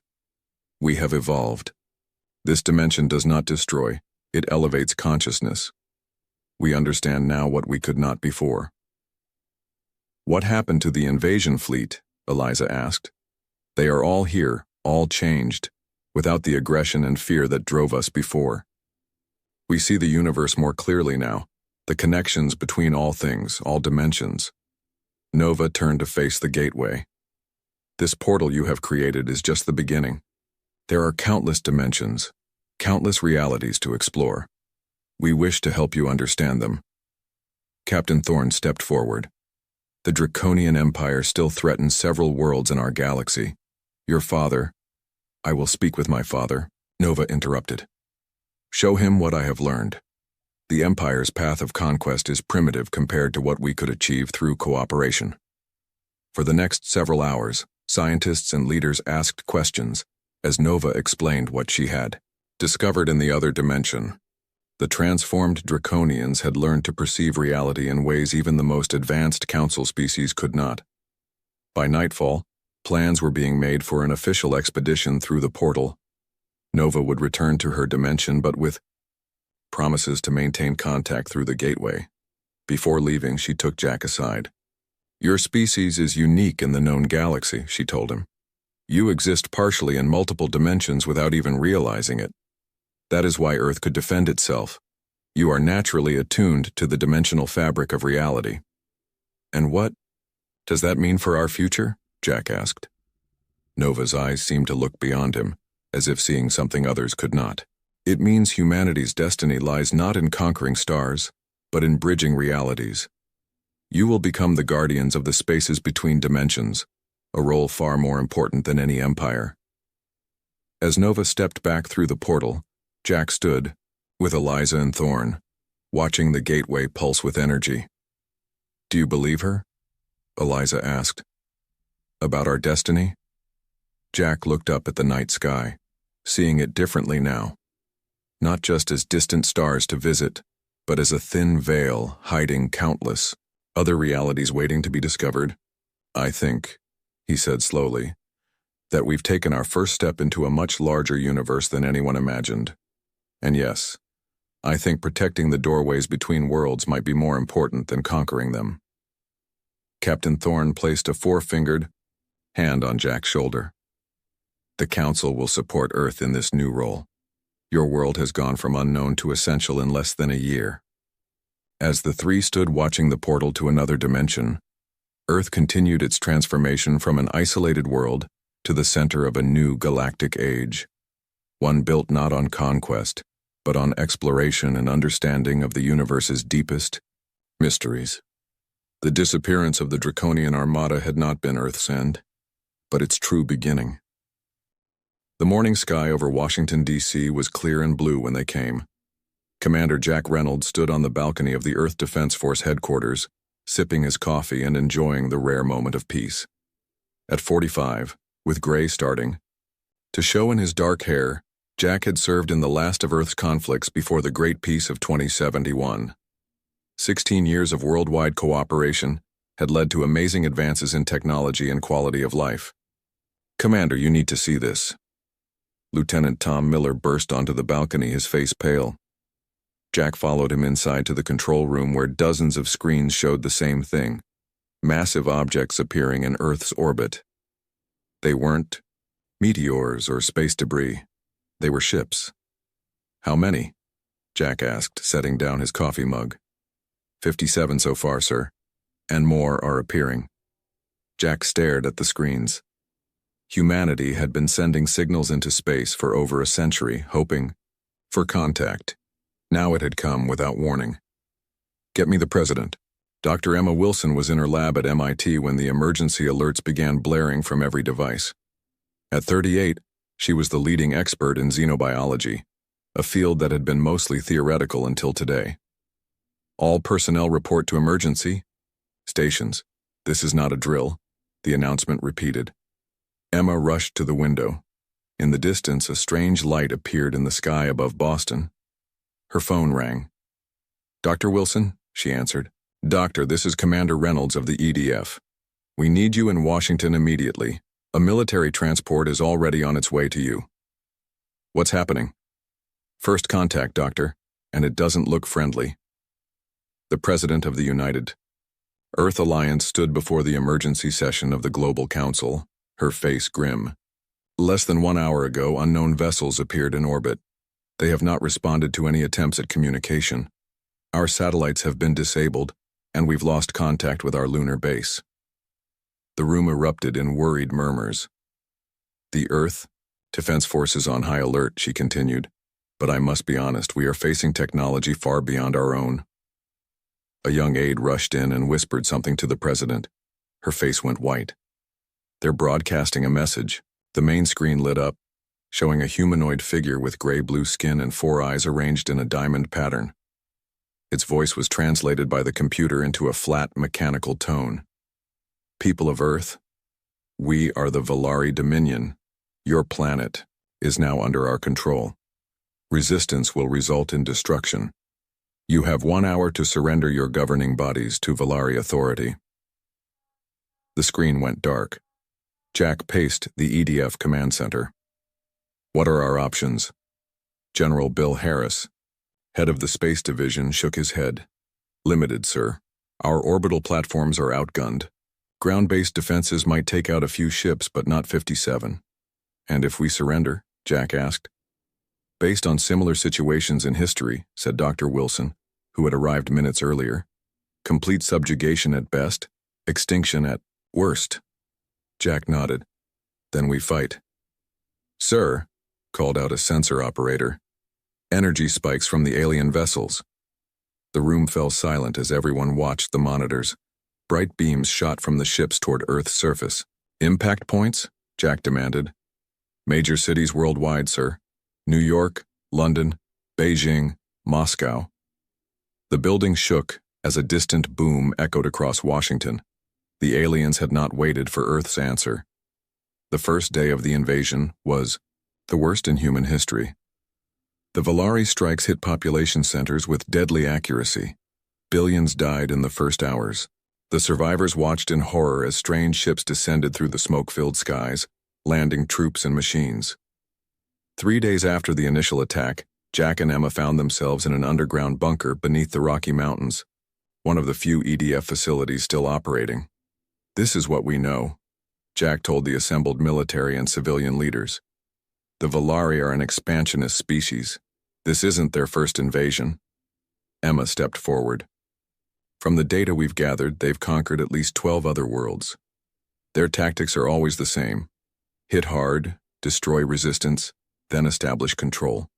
We have evolved. This dimension does not destroy, it elevates consciousness. We understand now what we could not before." "What happened to the invasion fleet?" Eliza asked. "They are all here, all changed, without the aggression and fear that drove us before. We see the universe more clearly now, the connections between all things, all dimensions." Nova turned to face the gateway. "This portal you have created is just the beginning. There are countless dimensions, countless realities to explore. We wish to help you understand them." Captain Thorne stepped forward. "The Draconian Empire still threatens several worlds in our galaxy. Your father—" "I will speak with my father," Nova interrupted. "Show him what I have learned. The Empire's path of conquest is primitive compared to what we could achieve through cooperation." For the next several hours, scientists and leaders asked questions as Nova explained what she had discovered in the other dimension. The transformed Draconians had learned to perceive reality in ways even the most advanced Council species could not. By nightfall, plans were being made for an official expedition through the portal. Nova would return to her dimension, but with promises to maintain contact through the gateway. Before leaving, she took Jack aside. "Your species is unique in the known galaxy," she told him. "You exist partially in multiple dimensions without even realizing it. That is why Earth could defend itself. You are naturally attuned to the dimensional fabric of reality." "And what does that mean for our future?" Jack asked. Nova's eyes seemed to look beyond him, as if seeing something others could not. "It means humanity's destiny lies not in conquering stars, but in bridging realities. You will become the guardians of the spaces between dimensions, a role far more important than any empire." As Nova stepped back through the portal, Jack stood, with Eliza and Thorne, watching the gateway pulse with energy. "Do you believe her?" Eliza asked. "About our destiny?" Jack looked up at the night sky, seeing it differently now. Not just as distant stars to visit, but as a thin veil hiding countless other realities waiting to be discovered. "I think," he said slowly, "that we've taken our first step into a much larger universe than anyone imagined. And yes, I think protecting the doorways between worlds might be more important than conquering them." Captain Thorne placed a four-fingered hand on Jack's shoulder. "The Council will support Earth in this new role. Your world has gone from unknown to essential in less than a year." As the three stood watching the portal to another dimension, Earth continued its transformation from an isolated world to the center of a new galactic age, one built not on conquest, but on exploration and understanding of the universe's deepest mysteries. The disappearance of the Draconian Armada had not been Earth's end, but its true beginning. The morning sky over Washington, D.C. was clear and blue when they came. Commander Jack Reynolds stood on the balcony of the Earth Defense Force headquarters, sipping his coffee and enjoying the rare moment of peace. At 45, with gray starting to show in his dark hair, Jack had served in the last of Earth's conflicts before the Great Peace of 2071. 16 years of worldwide cooperation had led to amazing advances in technology and quality of life. "Commander, you need to see this." Lieutenant Tom Miller burst onto the balcony, his face pale. Jack followed him inside to the control room where dozens of screens showed the same thing: massive objects appearing in Earth's orbit. They weren't meteors or space debris. They were ships. "How many?" Jack asked, setting down his coffee mug. 57 so far, sir. And more are appearing." Jack stared at the screens. Humanity had been sending signals into space for over a century, hoping for contact. Now it had come without warning. "Get me the president." Dr. Emma Wilson was in her lab at MIT when the emergency alerts began blaring from every device. At 38, she was the leading expert in xenobiology, a field that had been mostly theoretical until today. "All personnel report to emergency stations. This is not a drill," the announcement repeated. Emma rushed to the window. In the distance, a strange light appeared in the sky above Boston. Her phone rang. "Dr. Wilson," she answered. "Doctor, this is Commander Reynolds of the EDF. We need you in Washington immediately. A military transport is already on its way to you." "What's happening?" "First contact, Doctor, and it doesn't look friendly." The President of the United Earth Alliance stood before the emergency session of the Global Council, her face grim. "Less than 1 hour ago, unknown vessels appeared in orbit. They have not responded to any attempts at communication. Our satellites have been disabled, and we've lost contact with our lunar base." The room erupted in worried murmurs. "The Earth Defense Forces on high alert," she continued. "But I must be honest, we are facing technology far beyond our own." A young aide rushed in and whispered something to the president. Her face went white. "They're broadcasting a message." The main screen lit up, showing a humanoid figure with gray-blue skin and 4 eyes arranged in a diamond pattern. Its voice was translated by the computer into a flat, mechanical tone. "People of Earth, we are the Valari Dominion. Your planet is now under our control. Resistance will result in destruction. You have 1 hour to surrender your governing bodies to Valari authority." The screen went dark. Jack paced the EDF command center. "What are our options?" General Bill Harris, head of the Space Division, shook his head. "Limited, sir. Our orbital platforms are outgunned. Ground-based defenses might take out a few ships, but not 57. "And if we surrender?" Jack asked. "Based on similar situations in history," said Dr. Wilson, who had arrived minutes earlier, "complete subjugation at best, extinction at worst." Jack nodded. "Then we fight." "Sir," called out a sensor operator, "energy spikes from the alien vessels." The room fell silent as everyone watched the monitors. Bright beams shot from the ships toward Earth's surface. "Impact points?" Jack demanded. "Major cities worldwide, sir. New York, London, Beijing, Moscow." The building shook as a distant boom echoed across Washington. The aliens had not waited for Earth's answer. The first day of the invasion was the worst in human history. The Valari strikes hit population centers with deadly accuracy. Billions died in the first hours. The survivors watched in horror as strange ships descended through the smoke-filled skies, landing troops and machines. 3 days after the initial attack, Jack and Emma found themselves in an underground bunker beneath the Rocky Mountains, one of the few EDF facilities still operating. "This is what we know," Jack told the assembled military and civilian leaders. "The Valari are an expansionist species. This isn't their first invasion." Emma stepped forward. "From the data we've gathered, they've conquered at least 12 other worlds. Their tactics are always the same: hit hard, destroy resistance, then establish control."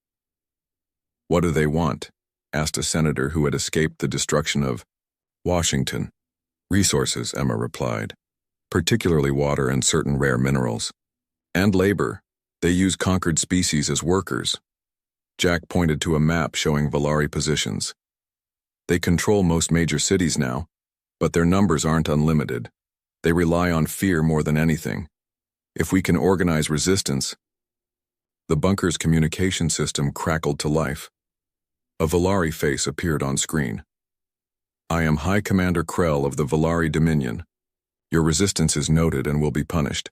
"What do they want?" asked a senator who had escaped the destruction of Washington. "Resources," Emma replied, "particularly water and certain rare minerals. And labor. They use conquered species as workers." Jack pointed to a map showing Valari positions. "They control most major cities now, but their numbers aren't unlimited. They rely on fear more than anything. If we can organize resistance..." The bunker's communication system crackled to life. A Valari face appeared on screen. "I am High Commander Krell of the Valari Dominion. Your resistance is noted and will be punished.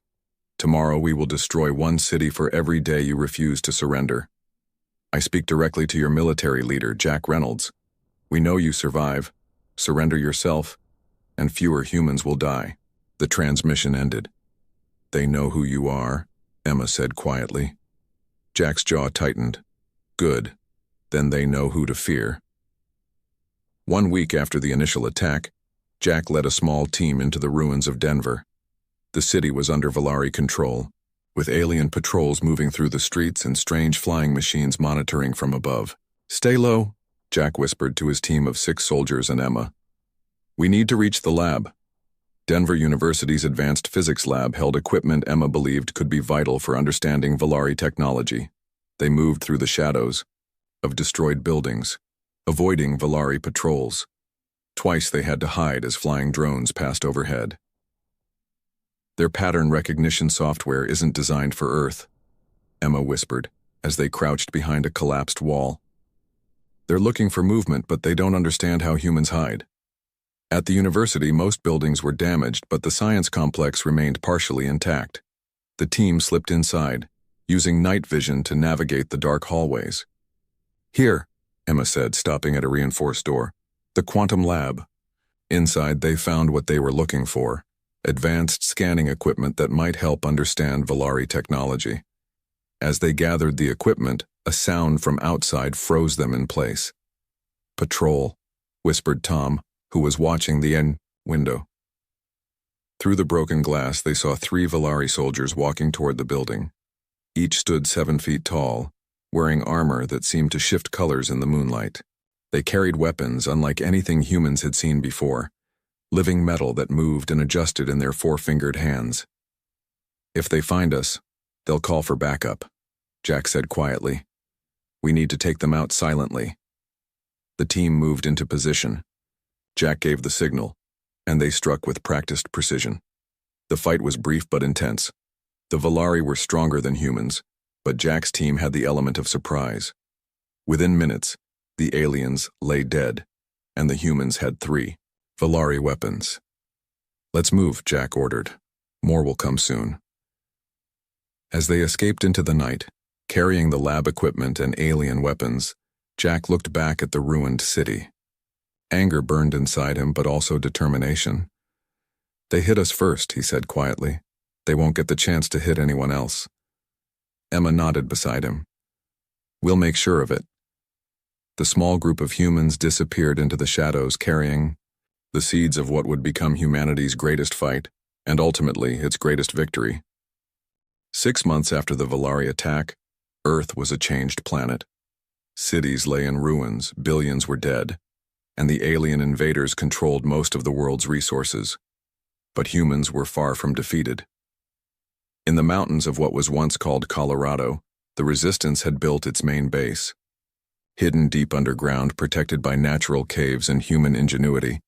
Tomorrow we will destroy one city for every day you refuse to surrender. I speak directly to your military leader, Jack Reynolds. We know you survive. Surrender yourself, and fewer humans will die." The transmission ended. "They know who you are," Emma said quietly. Jack's jaw tightened. "Good. Then they know who to fear." 1 week after the initial attack, Jack led a small team into the ruins of Denver. The city was under Valari control, with alien patrols moving through the streets and strange flying machines monitoring from above. "Stay low," Jack whispered to his team of 6 soldiers and Emma. "We need to reach the lab." Denver University's advanced physics lab held equipment Emma believed could be vital for understanding Valari technology. They moved through the shadows of destroyed buildings, avoiding Valari patrols. Twice they had to hide as flying drones passed overhead. "Their pattern recognition software isn't designed for Earth," Emma whispered, as they crouched behind a collapsed wall. "They're looking for movement, but they don't understand how humans hide." At the university, most buildings were damaged, but the science complex remained partially intact. The team slipped inside, using night vision to navigate the dark hallways. "Here," Emma said, stopping at a reinforced door. "The quantum lab." Inside, they found what they were looking for: advanced scanning equipment that might help understand Valari technology. As they gathered the equipment, a sound from outside froze them in place. "Patrol," whispered Tom, who was watching the end window. Through the broken glass, they saw 3 Valari soldiers walking toward the building. Each stood 7 feet tall, wearing armor that seemed to shift colors in the moonlight. They carried weapons unlike anything humans had seen before, living metal that moved and adjusted in their 4-fingered hands. "If they find us, they'll call for backup," Jack said quietly. "We need to take them out silently." The team moved into position. Jack gave the signal, and they struck with practiced precision. The fight was brief but intense. The Valari were stronger than humans, but Jack's team had the element of surprise. Within minutes, the aliens lay dead, and the humans had 3 Valari weapons. "Let's move," Jack ordered. "More will come soon." As they escaped into the night, carrying the lab equipment and alien weapons, Jack looked back at the ruined city. Anger burned inside him, but also determination. "They hit us first," he said quietly. "They won't get the chance to hit anyone else." Emma nodded beside him. "We'll make sure of it." The small group of humans disappeared into the shadows, carrying the seeds of what would become humanity's greatest fight, and ultimately its greatest victory. 6 months after the Valari attack, Earth was a changed planet. Cities lay in ruins, billions were dead, and the alien invaders controlled most of the world's resources. But humans were far from defeated. In the mountains of what was once called Colorado, the Resistance had built its main base. Hidden deep underground, protected by natural caves and human ingenuity,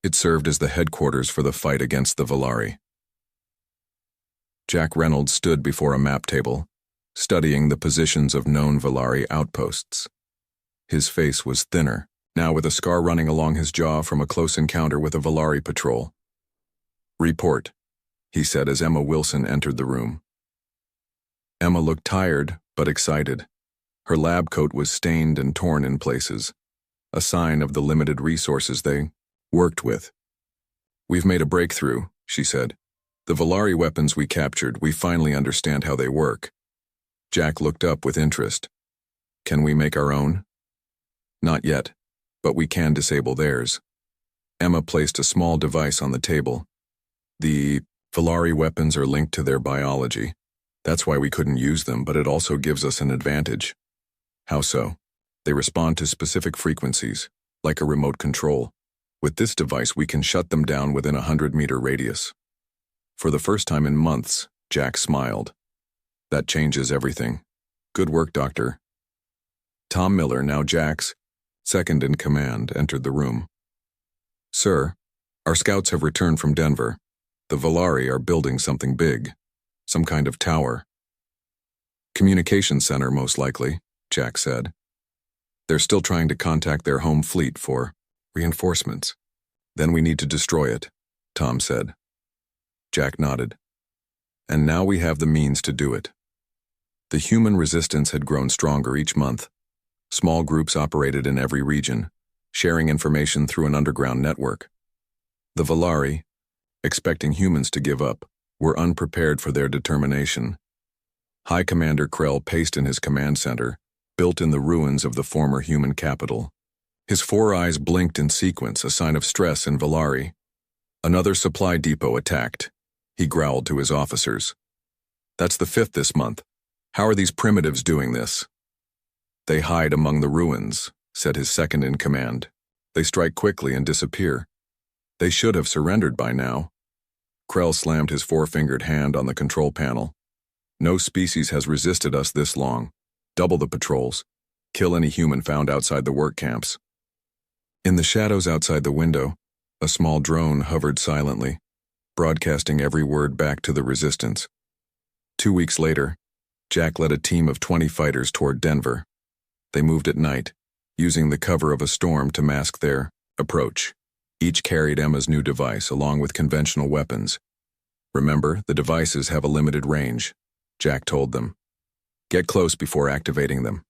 it served as the headquarters for the fight against the Valari. Jack Reynolds stood before a map table, studying the positions of known Valari outposts. His face was thinner, now with a scar running along his jaw from a close encounter with a Valari patrol. "Report," he said as Emma Wilson entered the room. Emma looked tired, but excited. Her lab coat was stained and torn in places, a sign of the limited resources they worked with. "We've made a breakthrough," she said. "The Valari weapons we captured, we finally understand how they work." Jack looked up with interest. "Can we make our own?" "Not yet, but we can disable theirs." Emma placed a small device on the table. "The Valari weapons are linked to their biology. That's why we couldn't use them, but it also gives us an advantage." "How so?" "They respond to specific frequencies, like a remote control. With this device, we can shut them down within a 100-meter radius." For the first time in months, Jack smiled. "That changes everything. Good work, Doctor." Tom Miller, now Jack's second in command, entered the room. "Sir, our scouts have returned from Denver. The Valari are building something big, some kind of tower." Communication center, most likely, Jack said. They're still trying to contact their home fleet for reinforcements. Then we need to destroy it, Tom said. Jack nodded. And now we have the means to do it. The human resistance had grown stronger each month. Small groups operated in every region, sharing information through an underground network. The Valari, expecting humans to give up, were unprepared for their determination. High Commander Krell paced in his command center, built in the ruins of the former human capital. His 4 eyes blinked in sequence, a sign of stress in Valari. Another supply depot attacked. He growled to his officers. That's the 5th this month. How are these primitives doing this? They hide among the ruins, said his second-in-command. They strike quickly and disappear. They should have surrendered by now. Krell slammed his 4-fingered hand on the control panel. No species has resisted us this long. Double the patrols. Kill any human found outside the work camps. In the shadows outside the window, a small drone hovered silently, broadcasting every word back to the resistance. 2 weeks later, Jack led a team of 20 fighters toward Denver. They moved at night, using the cover of a storm to mask their approach. Each carried Emma's new device along with conventional weapons. Remember, the devices have a limited range, Jack told them. Get close before activating them.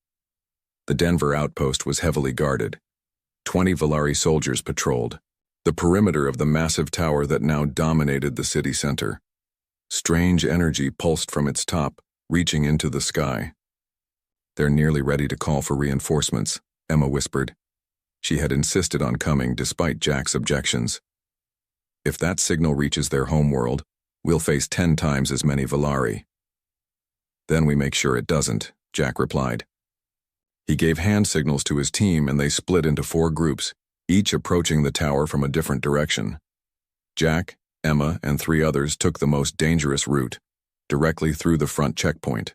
The Denver outpost was heavily guarded. 20 Valari soldiers patrolled the perimeter of the massive tower that now dominated the city center. Strange energy pulsed from its top, reaching into the sky. They're nearly ready to call for reinforcements, Emma whispered. She had insisted on coming despite Jack's objections. If that signal reaches their homeworld, we'll face 10 times as many Valari. Then we make sure it doesn't, Jack replied. He gave hand signals to his team and they split into 4 groups, each approaching the tower from a different direction. Jack, Emma, and 3 others took the most dangerous route, directly through the front checkpoint.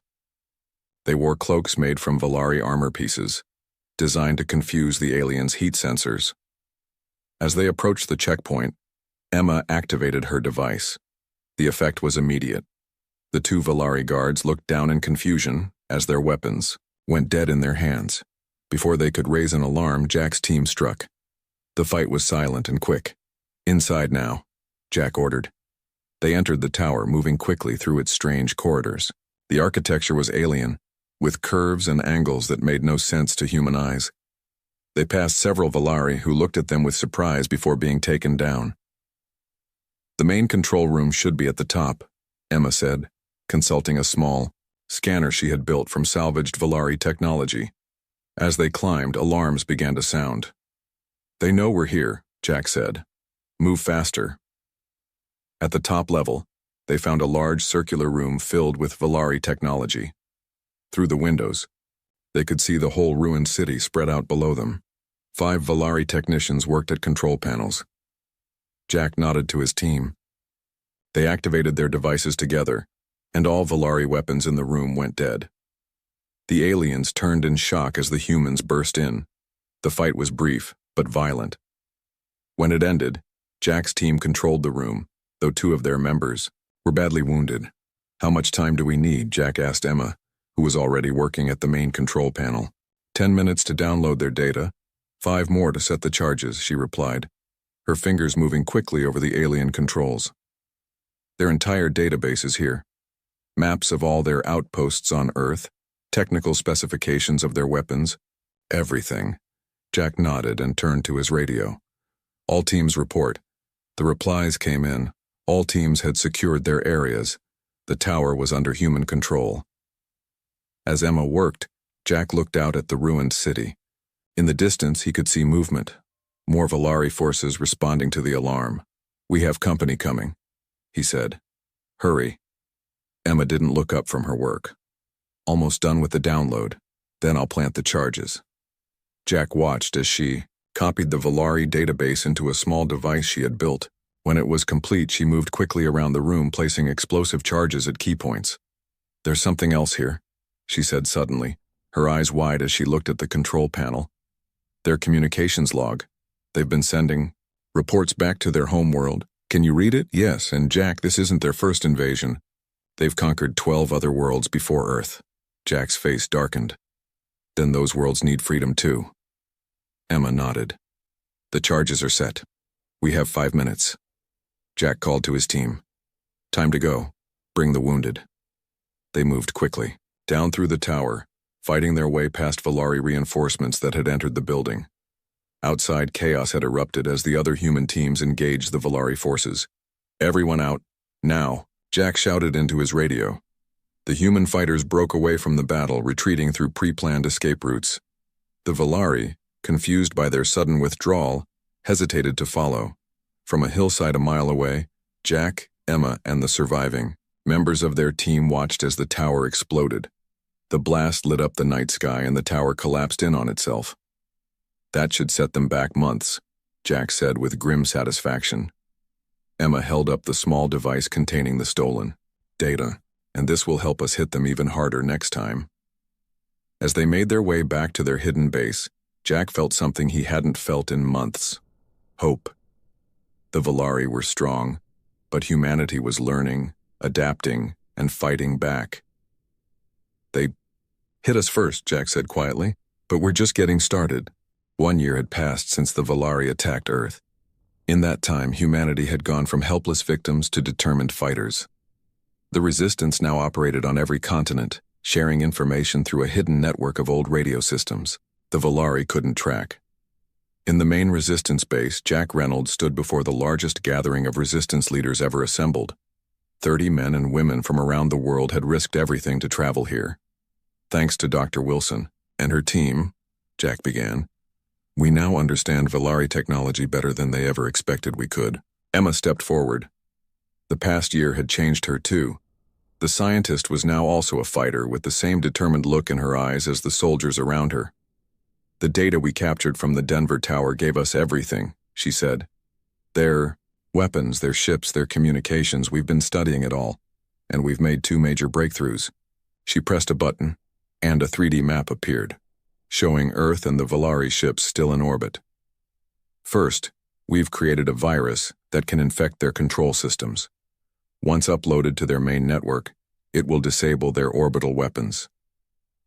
They wore cloaks made from Valari armor pieces, designed to confuse the aliens' heat sensors. As they approached the checkpoint, Emma activated her device. The effect was immediate. The 2 Valari guards looked down in confusion as their weapons went dead in their hands. Before they could raise an alarm, Jack's team struck. The fight was silent and quick. Inside now, Jack ordered. They entered the tower, moving quickly through its strange corridors. The architecture was alien, with curves and angles that made no sense to human eyes. They passed several Valari who looked at them with surprise before being taken down. The main control room should be at the top, Emma said, consulting a small scanner she had built from salvaged Valari technology. As they climbed, alarms began to sound. They know we're here, Jack said. Move faster. At the top level, they found a large circular room filled with Valari technology. Through the windows, they could see the whole ruined city spread out below them. 5 Valari technicians worked at control panels. Jack nodded to his team. They activated their devices together, and all Valari weapons in the room went dead. The aliens turned in shock as the humans burst in. The fight was brief, but violent. When it ended, Jack's team controlled the room, though 2 of their members were badly wounded. How much time do we need? Jack asked Emma, who was already working at the main control panel. 10 minutes to download their data, 5 more to set the charges, she replied, her fingers moving quickly over the alien controls. Their entire database is here. Maps of all their outposts on Earth, technical specifications of their weapons, everything. Jack nodded and turned to his radio. All teams report. The replies came in. All teams had secured their areas. The tower was under human control. As Emma worked, Jack looked out at the ruined city. In the distance, he could see movement. More Valari forces responding to the alarm. We have company coming, he said. Hurry. Emma didn't look up from her work. Almost done with the download. Then I'll plant the charges. Jack watched as she copied the Valari database into a small device she had built. When it was complete, she moved quickly around the room, placing explosive charges at key points. There's something else here, she said suddenly, her eyes wide as she looked at the control panel. Their communications log. They've been sending reports back to their homeworld. Can you read it? Yes, and Jack, this isn't their first invasion. They've conquered 12 other worlds before Earth. Jack's face darkened. Then those worlds need freedom too. Emma nodded. The charges are set. We have 5 minutes. Jack called to his team. Time to go. Bring the wounded. They moved quickly, down through the tower, fighting their way past Valari reinforcements that had entered the building. Outside, chaos had erupted as the other human teams engaged the Valari forces. Everyone out, now, Jack shouted into his radio. The human fighters broke away from the battle, retreating through pre-planned escape routes. The Valari, confused by their sudden withdrawal, hesitated to follow. From a hillside a mile away, Jack, Emma, and the surviving members of their team watched as the tower exploded. The blast lit up the night sky and the tower collapsed in on itself. That should set them back months, Jack said with grim satisfaction. Emma held up the small device containing the stolen data, and this will help us hit them even harder next time. As they made their way back to their hidden base, Jack felt something he hadn't felt in months. Hope. The Valari were strong, but humanity was learning, adapting, and fighting back. They hit us first, Jack said quietly, but we're just getting started. 1 year had passed since the Valari attacked Earth. In that time, humanity had gone from helpless victims to determined fighters. The Resistance now operated on every continent, sharing information through a hidden network of old radio systems the Valari couldn't track. In the main Resistance base, Jack Reynolds stood before the largest gathering of Resistance leaders ever assembled. 30 men and women from around the world had risked everything to travel here. Thanks to Dr. Wilson and her team, Jack began, we now understand Valari technology better than they ever expected we could. Emma stepped forward. The past year had changed her too. The scientist was now also a fighter with the same determined look in her eyes as the soldiers around her. The data we captured from the Denver Tower gave us everything, she said. Their weapons, their ships, their communications, we've been studying it all, and we've made 2 major breakthroughs. She pressed a button, and a 3D map appeared, showing Earth and the Valari ships still in orbit. First, we've created a virus that can infect their control systems. Once uploaded to their main network, it will disable their orbital weapons.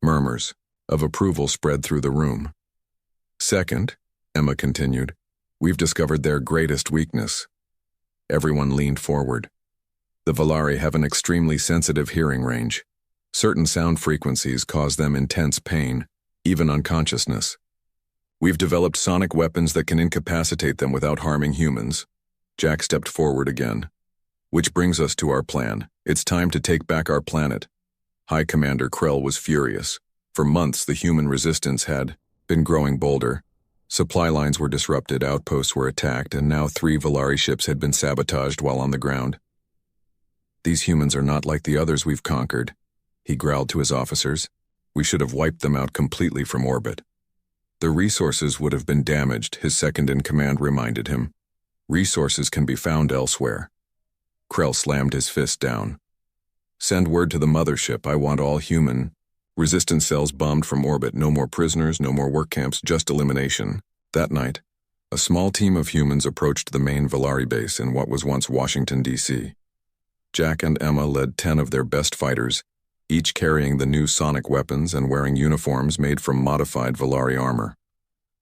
Murmurs of approval spread through the room. Second, Emma continued, we've discovered their greatest weakness. Everyone leaned forward. The Valari have an extremely sensitive hearing range. Certain sound frequencies cause them intense pain, even unconsciousness. We've developed sonic weapons that can incapacitate them without harming humans. Jack stepped forward again. Which brings us to our plan. It's time to take back our planet. High Commander Krell was furious. For months, the human resistance had been growing bolder. Supply lines were disrupted, outposts were attacked, and now 3 Valari ships had been sabotaged while on the ground. These humans are not like the others we've conquered, he growled to his officers. We should have wiped them out completely from orbit. The resources would have been damaged, his second-in-command reminded him. Resources can be found elsewhere. Krell slammed his fist down. Send word to the mothership, I want all human resistance cells bombed from orbit, no more prisoners, no more work camps, just elimination. That night, a small team of humans approached the main Valari base in what was once Washington, D.C. Jack and Emma led 10 of their best fighters, each carrying the new sonic weapons and wearing uniforms made from modified Valari armor.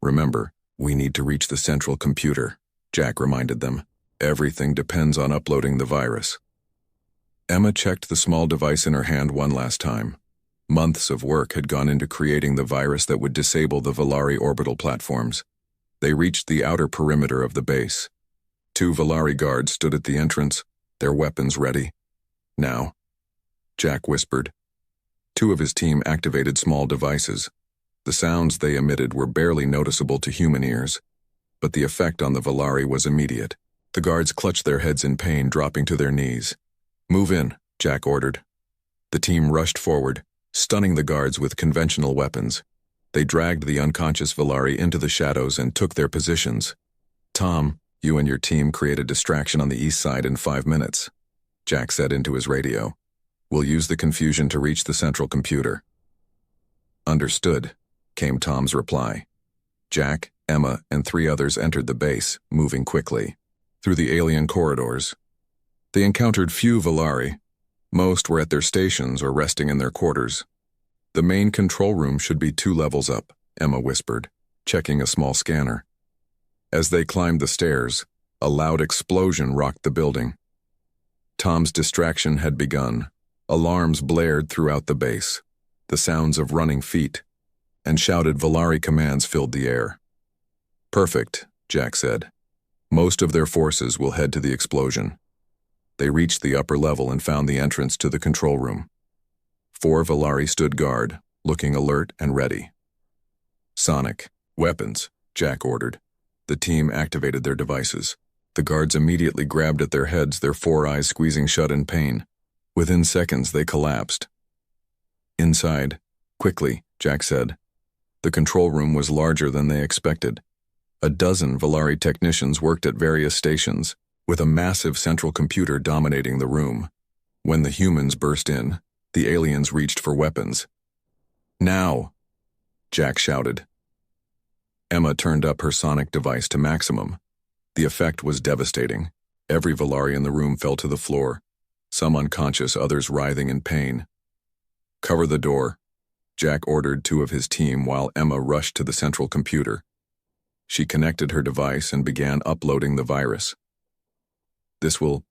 Remember, we need to reach the central computer, Jack reminded them. Everything depends on uploading the virus. Emma checked the small device in her hand one last time. Months of work had gone into creating the virus that would disable the Valari orbital platforms. They reached the outer perimeter of the base. 2 Valari guards stood at the entrance, their weapons ready. Now, Jack whispered. 2 of his team activated small devices. The sounds they emitted were barely noticeable to human ears, but the effect on the Valari was immediate. The guards clutched their heads in pain, dropping to their knees. Move in, Jack ordered. The team rushed forward, stunning the guards with conventional weapons. They dragged the unconscious Valari into the shadows and took their positions. Tom, you and your team create a distraction on the east side in 5 minutes, Jack said into his radio. We'll use the confusion to reach the central computer. Understood, came Tom's reply. Jack, Emma, and 3 others entered the base, moving quickly. Through the alien corridors, they encountered few Valari. Most were at their stations or resting in their quarters. The main control room should be 2 levels up, Emma whispered, checking a small scanner. As they climbed the stairs, a loud explosion rocked the building. Tom's distraction had begun. Alarms blared throughout the base. The sounds of running feet and shouted Volari commands filled the air. Perfect, Jack said. Most of their forces will head to the explosion. They reached the upper level and found the entrance to the control room. 4 Volari stood guard, looking alert and ready. Sonic, weapons, Jack ordered. The team activated their devices. The guards immediately grabbed at their heads, their 4 eyes squeezing shut in pain. Within seconds, they collapsed. Inside, quickly, Jack said. The control room was larger than they expected. A dozen Volari technicians worked at various stations, with a massive central computer dominating the room. When the humans burst in, the aliens reached for weapons. Now, Jack shouted. Emma turned up her sonic device to maximum. The effect was devastating. Every Volari in the room fell to the floor, some unconscious, others writhing in pain. Cover the door, Jack ordered 2 of his team while Emma rushed to the central computer. She connected her device and began uploading the virus. This will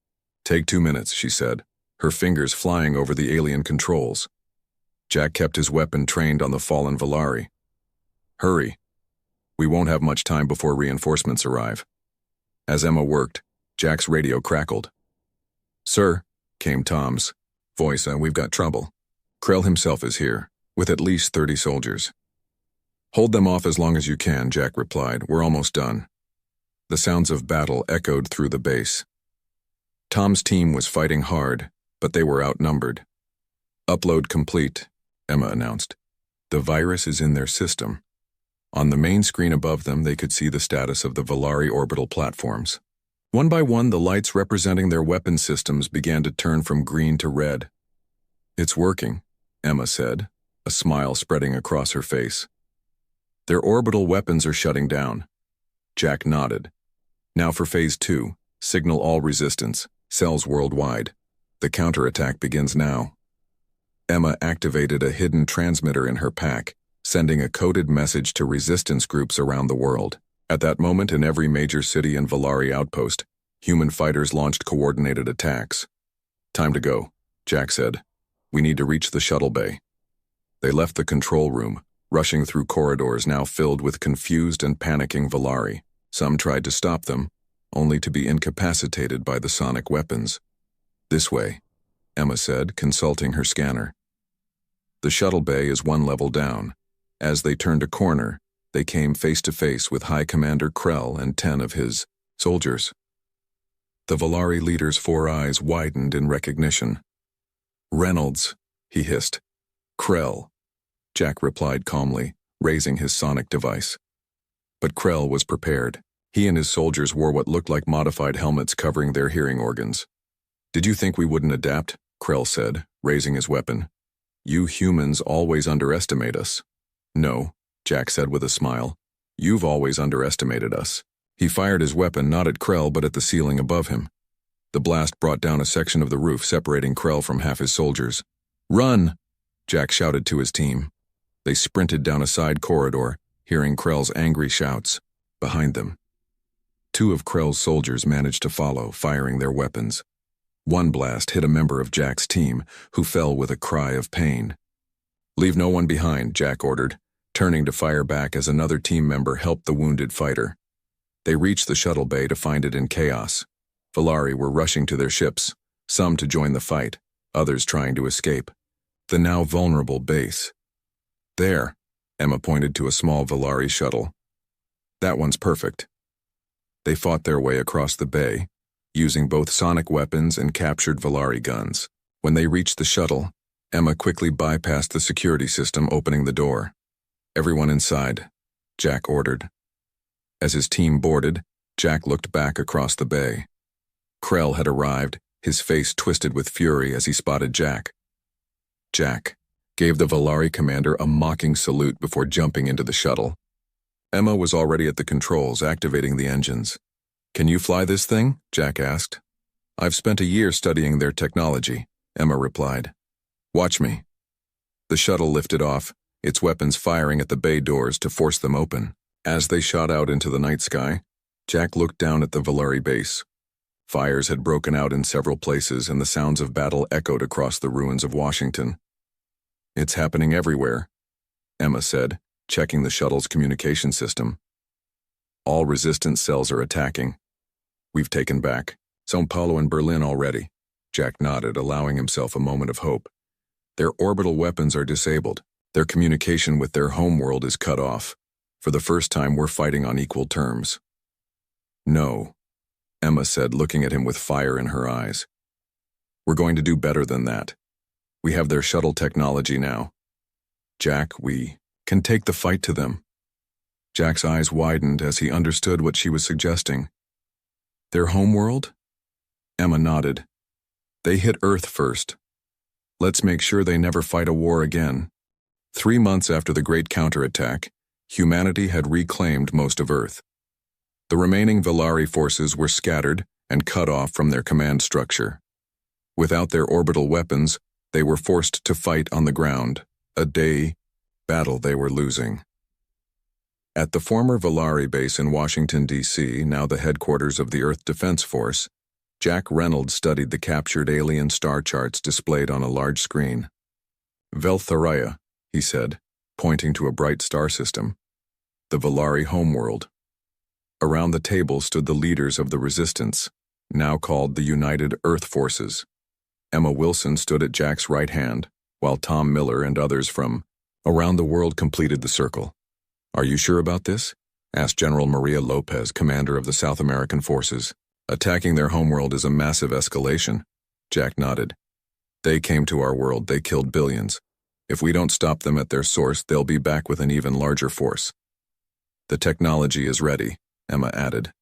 take 2 minutes, she said, her fingers flying over the alien controls. Jack kept his weapon trained on the fallen Volari. Hurry. We won't have much time before reinforcements arrive. As Emma worked, Jack's radio crackled. Sir, came Tom's voice, we've got trouble. Krell himself is here, with at least 30 soldiers. Hold them off as long as you can, Jack replied. We're almost done. The sounds of battle echoed through the base. Tom's team was fighting hard, but they were outnumbered. Upload complete, Emma announced. The virus is in their system. On the main screen above them, they could see the status of the Volari orbital platforms. One by one, the lights representing their weapon systems began to turn from green to red. It's working, Emma said, a smile spreading across her face. Their orbital weapons are shutting down. Jack nodded. Now for Phase 2, signal all resistance, cells worldwide. The counterattack begins now. Emma activated a hidden transmitter in her pack, sending a coded message to resistance groups around the world. At that moment, in every major city and Volari outpost, human fighters launched coordinated attacks. Time to go, Jack said. We need to reach the shuttle bay. They left the control room, rushing through corridors now filled with confused and panicking Volari. Some tried to stop them, only to be incapacitated by the sonic weapons. This way, Emma said, consulting her scanner. The shuttle bay is 1 level down. As they turned a corner, they came face to face with High Commander Krell and 10 of his soldiers. The Volari leader's 4 eyes widened in recognition. Reynolds, he hissed. Krell, Jack replied calmly, raising his sonic device. But Krell was prepared. He and his soldiers wore what looked like modified helmets covering their hearing organs. Did you think we wouldn't adapt? Krell said, raising his weapon. You humans always underestimate us. No, Jack said with a smile. You've always underestimated us. He fired his weapon not at Krell but at the ceiling above him. The blast brought down a section of the roof separating Krell from half his soldiers. Run! Jack shouted to his team. They sprinted down a side corridor, hearing Krell's angry shouts. Behind them, 2 of Krell's soldiers managed to follow, firing their weapons. One blast hit a member of Jack's team, who fell with a cry of pain. Leave no one behind, Jack ordered, turning to fire back as another team member helped the wounded fighter. They reached the shuttle bay to find it in chaos. Volari were rushing to their ships, some to join the fight, others trying to escape. The now vulnerable base. There, Emma pointed to a small Volari shuttle. That one's perfect. They fought their way across the bay, using both sonic weapons and captured Volari guns. When they reached the shuttle, Emma quickly bypassed the security system, opening the door. Everyone inside, Jack ordered. As his team boarded, Jack looked back across the bay. Krell had arrived, his face twisted with fury as he spotted Jack. Jack gave the Volari commander a mocking salute before jumping into the shuttle. Emma was already at the controls, activating the engines. Can you fly this thing? Jack asked. I've spent a year studying their technology, Emma replied. Watch me. The shuttle lifted off, its weapons firing at the bay doors to force them open. As they shot out into the night sky, Jack looked down at the Valari base. Fires had broken out in several places, and the sounds of battle echoed across the ruins of Washington. "It's happening everywhere," Emma said, checking the shuttle's communication system. "All resistance cells are attacking. We've taken back São Paulo and Berlin already." Jack nodded, allowing himself a moment of hope. "Their orbital weapons are disabled. Their communication with their homeworld is cut off. For the first time, we're fighting on equal terms." "No," Emma said, looking at him with fire in her eyes. "We're going to do better than that. We have their shuttle technology now. Jack, we can take the fight to them." Jack's eyes widened as he understood what she was suggesting. "Their homeworld?" Emma nodded. "They hit Earth first. Let's make sure they never fight a war again." 3 months after the Great Counterattack, humanity had reclaimed most of Earth. The remaining Valari forces were scattered and cut off from their command structure. Without their orbital weapons, they were forced to fight on the ground, a day battle they were losing. At the former Valari base in Washington, D.C., now the headquarters of the Earth Defense Force, Jack Reynolds studied the captured alien star charts displayed on a large screen. "Veltharaya," he said, pointing to a bright star system. "The Valari homeworld." Around the table stood the leaders of the resistance, now called the United Earth Forces. Emma Wilson stood at Jack's right hand, while Tom Miller and others from around the world completed the circle. "Are you sure about this?" asked General Maria Lopez, commander of the South American forces. "Attacking their homeworld is a massive escalation." Jack nodded. "They came to our world, they killed billions. If we don't stop them at their source, they'll be back with an even larger force." "The technology is ready," Emma added.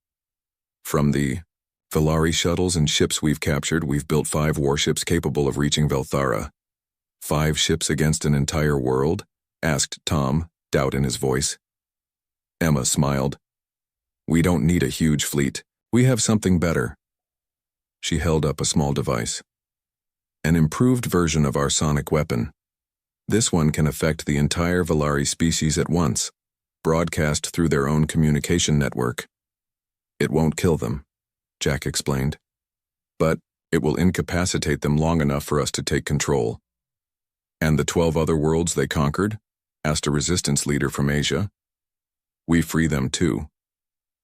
"From the Valari shuttles and ships we've captured, we've built 5 warships capable of reaching Velthara." "5 ships against an entire world?" asked Tom, doubt in his voice. Emma smiled. "We don't need a huge fleet. We have something better." She held up a small device. "An improved version of our sonic weapon. This one can affect the entire Valari species at once, broadcast through their own communication network. It won't kill them," Jack explained. "But it will incapacitate them long enough for us to take control." "And the 12 other worlds they conquered?" asked a resistance leader from Asia. "We free them too,"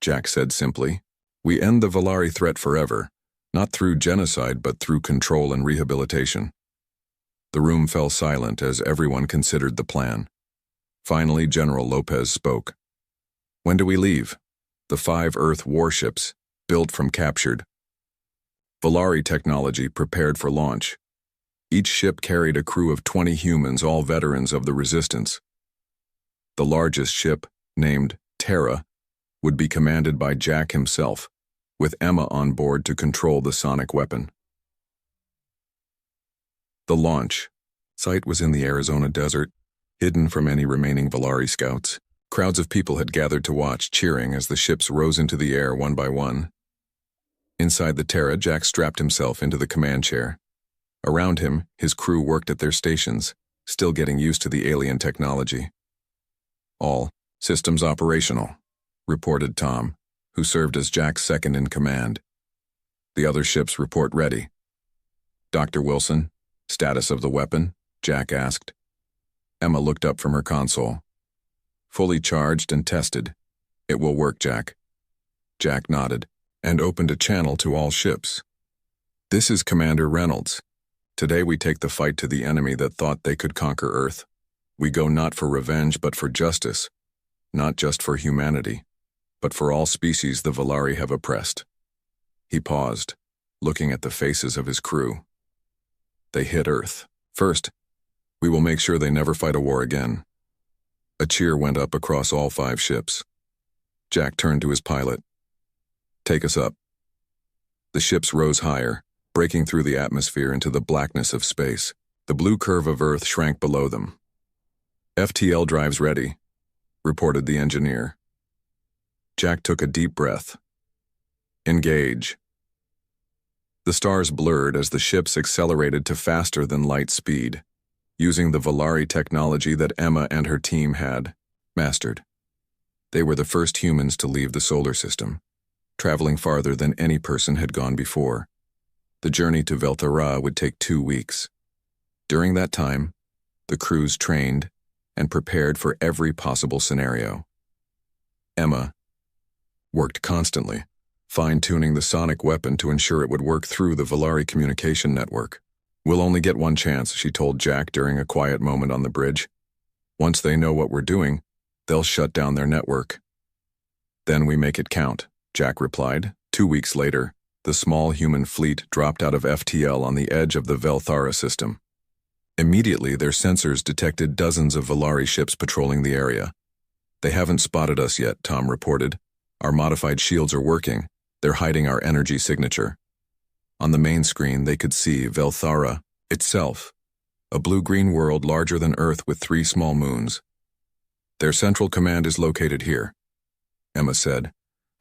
Jack said simply. "We end the Valari threat forever, not through genocide but through control and rehabilitation." The room fell silent as everyone considered the plan. Finally, General Lopez spoke. "When do we leave?" "The 5 Earth warships, built from captured Valari technology, prepared for launch. Each ship carried a crew of 20 humans, all veterans of the resistance. The largest ship, named Terra, would be commanded by Jack himself, with Emma on board to control the sonic weapon." The launch site was in the Arizona desert, hidden from any remaining Valari scouts. Crowds of people had gathered to watch, cheering as the ships rose into the air one by one. Inside the Terra, Jack strapped himself into the command chair. Around him, his crew worked at their stations, still getting used to the alien technology. "All systems operational," reported Tom, who served as Jack's second in command. "The other ships report ready." "Dr. Wilson, status of the weapon?" Jack asked. Emma looked up from her console. "Fully charged and tested. It will work, Jack." Jack nodded and opened a channel to all ships. "This is Commander Reynolds. Today we take the fight to the enemy that thought they could conquer Earth. We go not for revenge but for justice, not just for humanity, but for all species the Valari have oppressed." He paused, looking at the faces of his crew. "They hit Earth first. We will make sure they never fight a war again." A cheer went up across all 5 ships. Jack turned to his pilot. "Take us up." The ships rose higher, breaking through the atmosphere into the blackness of space. The blue curve of Earth shrank below them. "FTL drives ready," reported the engineer. Jack took a deep breath. "Engage." The stars blurred as the ships accelerated to faster than light speed. using the Valari technology that Emma and her team had mastered. They were the first humans to leave the solar system, traveling farther than any person had gone before. The journey to Velthara would take 2 weeks. During that time, the crews trained and prepared for every possible scenario. Emma worked constantly, fine-tuning the sonic weapon to ensure it would work through the Valari communication network. "We'll only get one chance," she told Jack during a quiet moment on the bridge. "Once they know what we're doing, they'll shut down their network." "Then we make it count," Jack replied. 2 weeks later, the small human fleet dropped out of FTL on the edge of the Velthara system. Immediately, their sensors detected dozens of Valari ships patrolling the area. "They haven't spotted us yet," Tom reported. "Our modified shields are working. They're hiding our energy signature." On the main screen, they could see Velthara itself, a blue-green world larger than Earth with 3 small moons. "Their central command is located here," Emma said,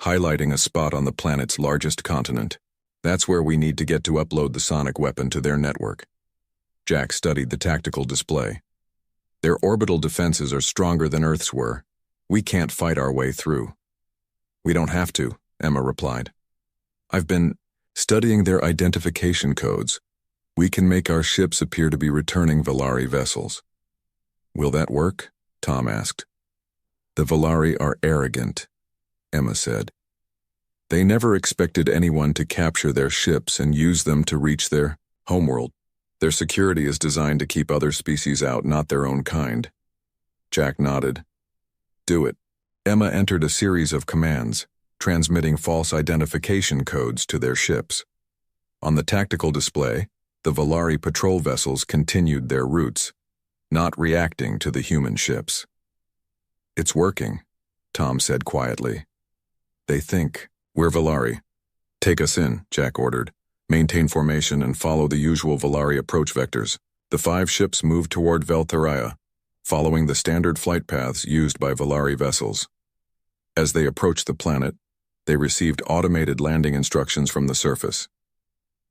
highlighting a spot on the planet's largest continent. "That's where we need to get to upload the sonic weapon to their network." Jack studied the tactical display. "Their orbital defenses are stronger than Earth's were. We can't fight our way through." "We don't have to," Emma replied. "I've been studying their identification codes. We can make our ships appear to be returning Valari vessels." "Will that work?" Tom asked. "The Valari are arrogant," Emma said. "They never expected anyone to capture their ships and use them to reach their homeworld. Their security is designed to keep other species out, not their own kind." Jack nodded. "Do it." Emma entered a series of commands, transmitting false identification codes to their ships. On the tactical display, the Valari patrol vessels continued their routes, not reacting to the human ships. "It's working," Tom said quietly. "They think we're Valari." "Take us in," Jack ordered. "Maintain formation and follow the usual Valari approach vectors." The 5 ships moved toward Velthara, following the standard flight paths used by Valari vessels. As they approached the planet, they received automated landing instructions from the surface.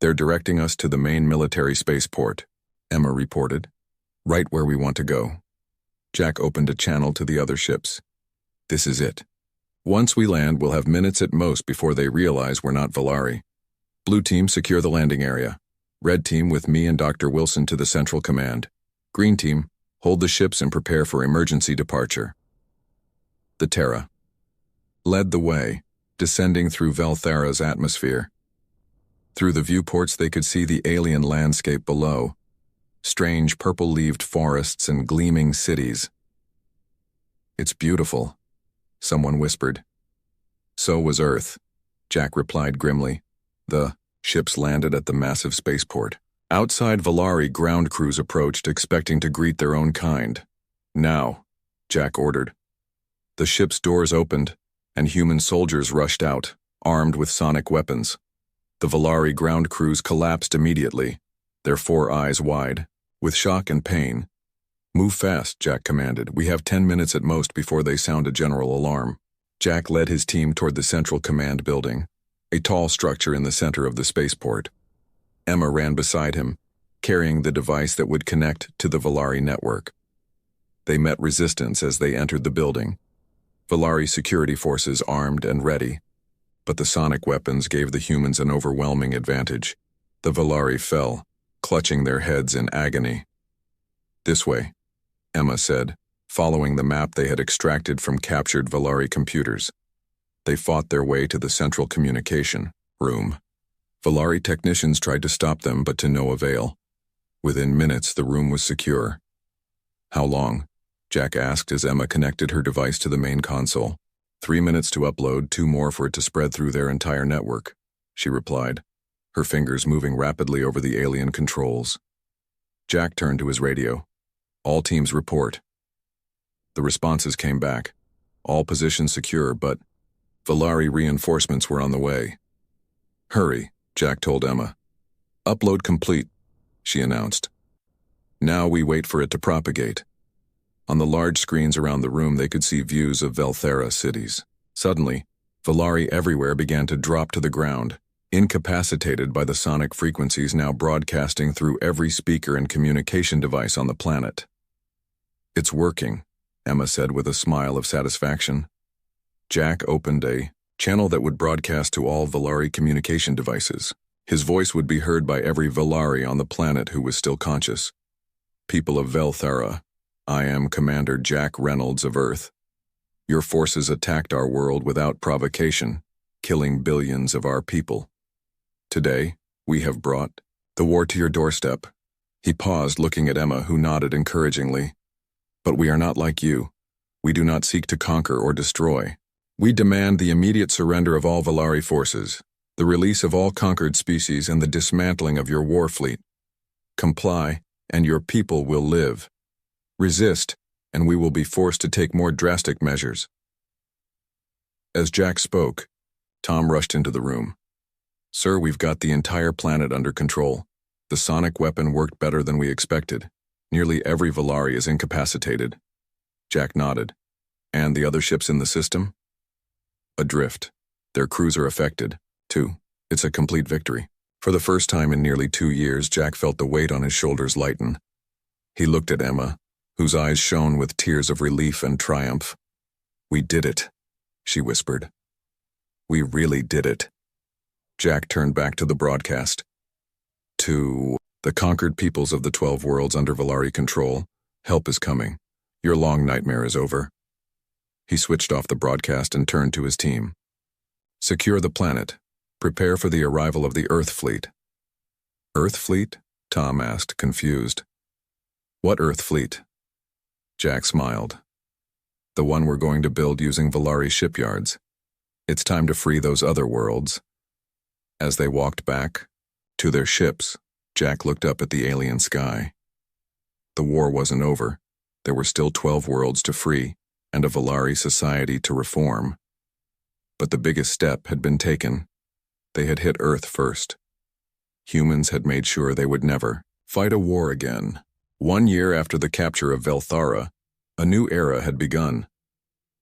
"They're directing us to the main military spaceport," Emma reported. "Right where we want to go." Jack opened a channel to the other ships. "This is it. Once we land, we'll have minutes at most before they realize we're not Valari. Blue team, secure the landing area. Red team, with me and Dr. Wilson to the central command. Green team, hold the ships and prepare for emergency departure." The Terra led the way, descending through Velthara's atmosphere. Through the viewports, they could see the alien landscape below, strange purple-leaved forests and gleaming cities. "It's beautiful," someone whispered. "So was Earth," Jack replied grimly. The ships landed at the massive spaceport. Outside Valari, ground crews approached, expecting to greet their own kind. "Now," Jack ordered. The ship's doors opened, and human soldiers rushed out, armed with sonic weapons. The Valari ground crews collapsed immediately, their 4 eyes wide, with shock and pain. "Move fast," Jack commanded. "We have 10 minutes at most before they sound a general alarm." Jack led his team toward the central command building, a tall structure in the center of the spaceport. Emma ran beside him, carrying the device that would connect to the Valari network. They met resistance as they entered the building. Valari security forces armed and ready, but the sonic weapons gave the humans an overwhelming advantage. The Valari fell, clutching their heads in agony. "This way," Emma said, following the map they had extracted from captured Valari computers. They fought their way to the central communication room. Valari technicians tried to stop them, but to no avail. Within minutes, the room was secure. "How long?" Jack asked as Emma connected her device to the main console. 3 minutes to upload, 2 more for it to spread through their entire network, she replied, her fingers moving rapidly over the alien controls. Jack turned to his radio. "All teams report." The responses came back. All positions secure, but Valari reinforcements were on the way. "Hurry," Jack told Emma. "Upload complete," she announced. Now we wait for it to propagate. On the large screens around the room, they could see views of Velthara cities. Suddenly, Valari everywhere began to drop to the ground, incapacitated by the sonic frequencies now broadcasting through every speaker and communication device on the planet. "It's working," Emma said with a smile of satisfaction. Jack opened a channel that would broadcast to all Valari communication devices. His voice would be heard by every Valari on the planet who was still conscious. "People of Velthara, I am Commander Jack Reynolds of Earth. Your forces attacked our world without provocation, killing billions of our people. Today, we have brought the war to your doorstep." He paused, looking at Emma, who nodded encouragingly. "But we are not like you. We do not seek to conquer or destroy. We demand the immediate surrender of all Valari forces, the release of all conquered species, and the dismantling of your war fleet. Comply, and your people will live. Resist, and we will be forced to take more drastic measures." As Jack spoke, Tom rushed into the room. "Sir, we've got the entire planet under control. The sonic weapon worked better than we expected. Nearly every Valari is incapacitated." Jack nodded. "And the other ships in the system?" "Adrift. Their crews are affected, too. It's a complete victory." For the first time in nearly 2 years, Jack felt the weight on his shoulders lighten. He looked at Emma, whose eyes shone with tears of relief and triumph. "We did it," she whispered. "We really did it." Jack turned back to the broadcast. "To the conquered peoples of the 12 worlds under Valari control, help is coming. Your long nightmare is over." He switched off the broadcast and turned to his team. "Secure the planet. Prepare for the arrival of the Earth fleet." "Earth fleet?" Tom asked, confused. "What Earth fleet?" Jack smiled. "The one we're going to build using Valari shipyards. It's time to free those other worlds." As they walked back to their ships, Jack looked up at the alien sky. The war wasn't over. There were still 12 worlds to free and a Valari society to reform. But the biggest step had been taken. They had hit Earth first. Humans had made sure they would never fight a war again. 1 year after the capture of Velthara, a new era had begun.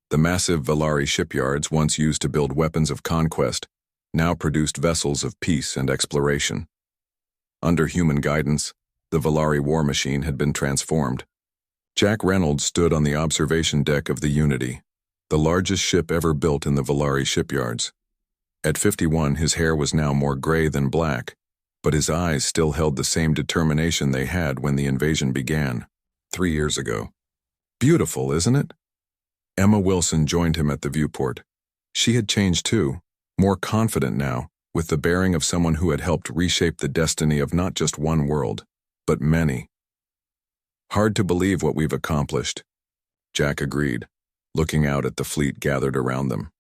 The massive Valari shipyards, once used to build weapons of conquest, now produced vessels of peace and exploration. Under human guidance, the Valari war machine had been transformed. Jack Reynolds stood on the observation deck of the Unity, the largest ship ever built in the Valari shipyards. At 51, his hair was now more gray than black, but his eyes still held the same determination they had when the invasion began, 3 years ago. "Beautiful, isn't it?" Emma Wilson joined him at the viewport. She had changed too, more confident now, with the bearing of someone who had helped reshape the destiny of not just one world, but many. "Hard to believe what we've accomplished," Jack agreed, looking out at the fleet gathered around them.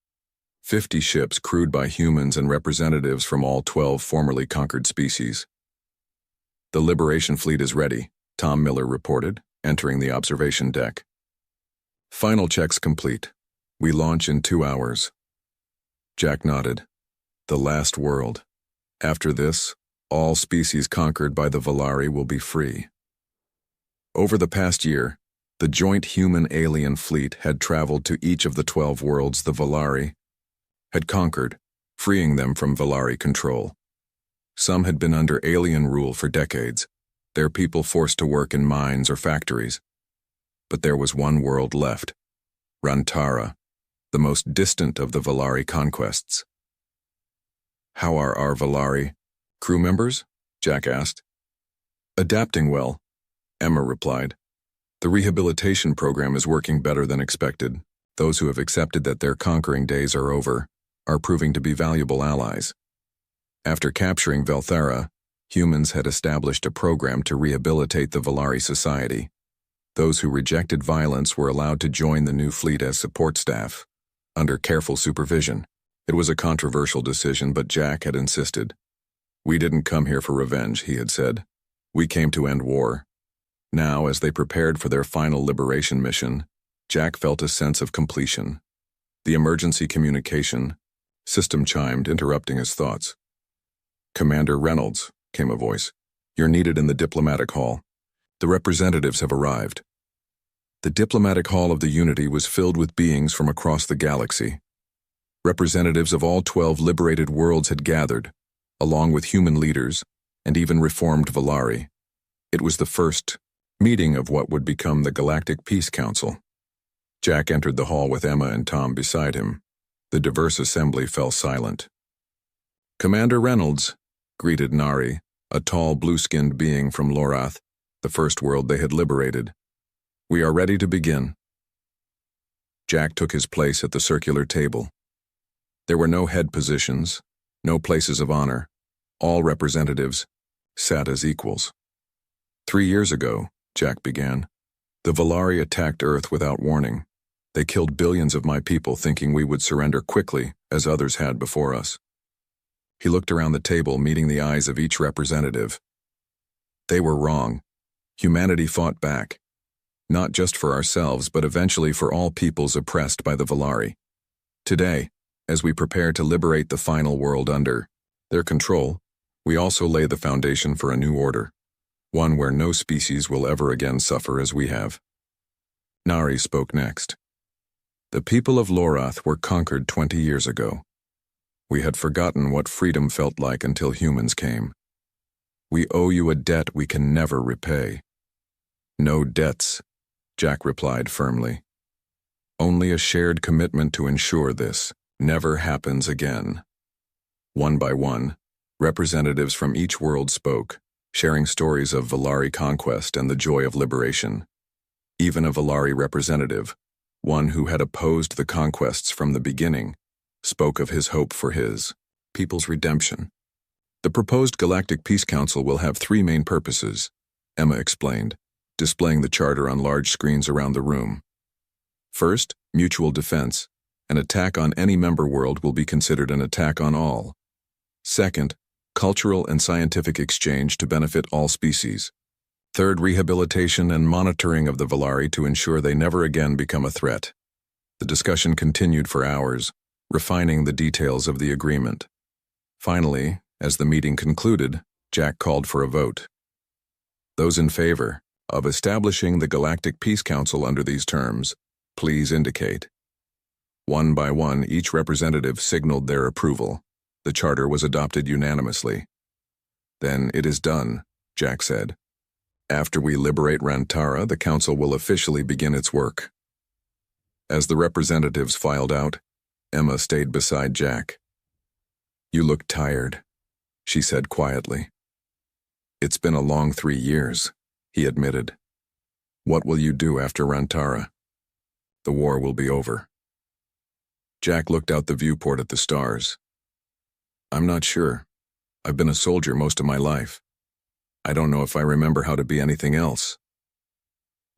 50 ships crewed by humans and representatives from all 12 formerly conquered species. "The Liberation Fleet is ready," Tom Miller reported, entering the observation deck. "Final checks complete. We launch in 2 hours." Jack nodded. The last world. After this, all species conquered by the Valari will be free. Over the past year, the joint human-alien fleet had traveled to each of the 12 worlds the Valari had conquered, freeing them from Valari control. Some had been under alien rule for decades, their people forced to work in mines or factories. But there was one world left, Rantara, the most distant of the Valari conquests. "How are our Valari crew members?" Jack asked. "Adapting well," Emma replied. "The rehabilitation program is working better than expected. Those who have accepted that their conquering days are over are proving to be valuable allies." After capturing Velthara, humans had established a program to rehabilitate the Valari society. Those who rejected violence were allowed to join the new fleet as support staff, under careful supervision. It was a controversial decision, but Jack had insisted. "We didn't come here for revenge," he had said. "We came to end war." Now, as they prepared for their final liberation mission, Jack felt a sense of completion. The emergency communication system chimed, interrupting his thoughts. "Commander Reynolds," came a voice. "You're needed in the diplomatic hall. The representatives have arrived." The diplomatic hall of the Unity was filled with beings from across the galaxy. Representatives of all 12 liberated worlds had gathered, along with human leaders and even reformed Valari. It was the first meeting of what would become the Galactic Peace Council. Jack entered the hall with Emma and Tom beside him. The diverse assembly fell silent. "Commander Reynolds," greeted Nari, a tall, blue-skinned being from Lorath, the first world they had liberated. "We are ready to begin." Jack took his place at the circular table. There were no head positions, no places of honor. All representatives sat as equals. 3 years ago, Jack began, the Valari attacked Earth without warning. They killed billions of my people thinking we would surrender quickly, as others had before us. He looked around the table, meeting the eyes of each representative. They were wrong. Humanity fought back. Not just for ourselves, but eventually for all peoples oppressed by the Valari. Today, as we prepare to liberate the final world under their control, we also lay the foundation for a new order, one where no species will ever again suffer as we have. Nari spoke next. The people of Lorath were conquered 20 years ago. We had forgotten what freedom felt like until humans came. We owe you a debt we can never repay. No debts, Jack replied firmly. Only a shared commitment to ensure this never happens again. One by one, representatives from each world spoke, sharing stories of Valari conquest and the joy of liberation. Even a Valari representative, one who had opposed the conquests from the beginning, spoke of his hope for his people's redemption. The proposed Galactic Peace Council will have 3 main purposes, Emma explained, displaying the charter on large screens around the room. First, mutual defense. An attack on any member world will be considered an attack on all. Second, cultural and scientific exchange to benefit all species. Third, rehabilitation and monitoring of the Valari to ensure they never again become a threat. The discussion continued for hours, refining the details of the agreement. Finally, as the meeting concluded, Jack called for a vote. Those in favor of establishing the Galactic Peace Council under these terms, please indicate. One by one, each representative signaled their approval. The charter was adopted unanimously. "Then it is done," Jack said. "After we liberate Rantara, the council will officially begin its work." As the representatives filed out, Emma stayed beside Jack. "You look tired," she said quietly. "It's been a long 3 years," he admitted. "What will you do after Rantara? The war will be over." Jack looked out the viewport at the stars. "I'm not sure. I've been a soldier most of my life. I don't know if I remember how to be anything else."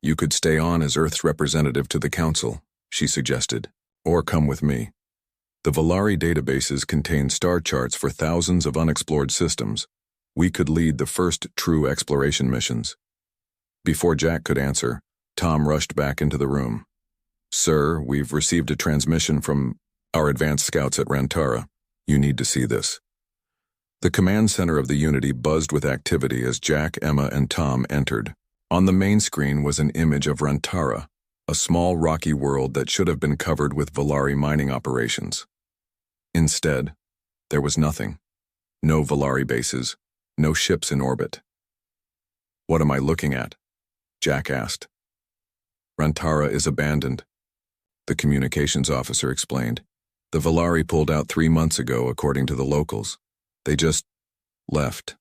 "You could stay on as Earth's representative to the Council," she suggested, "or come with me. The Valari databases contain star charts for thousands of unexplored systems. We could lead the first true exploration missions." Before Jack could answer, Tom rushed back into the room. "Sir, we've received a transmission from our advanced scouts at Rantara. You need to see this." The command center of the Unity buzzed with activity as Jack, Emma, and Tom entered. On the main screen was an image of Rantara, a small rocky world that should have been covered with Valari mining operations. Instead, there was nothing. No Valari bases, no ships in orbit. "What am I looking at?" Jack asked. "Rantara is abandoned," the communications officer explained. "The Valari pulled out 3 months ago, according to the locals. They just left."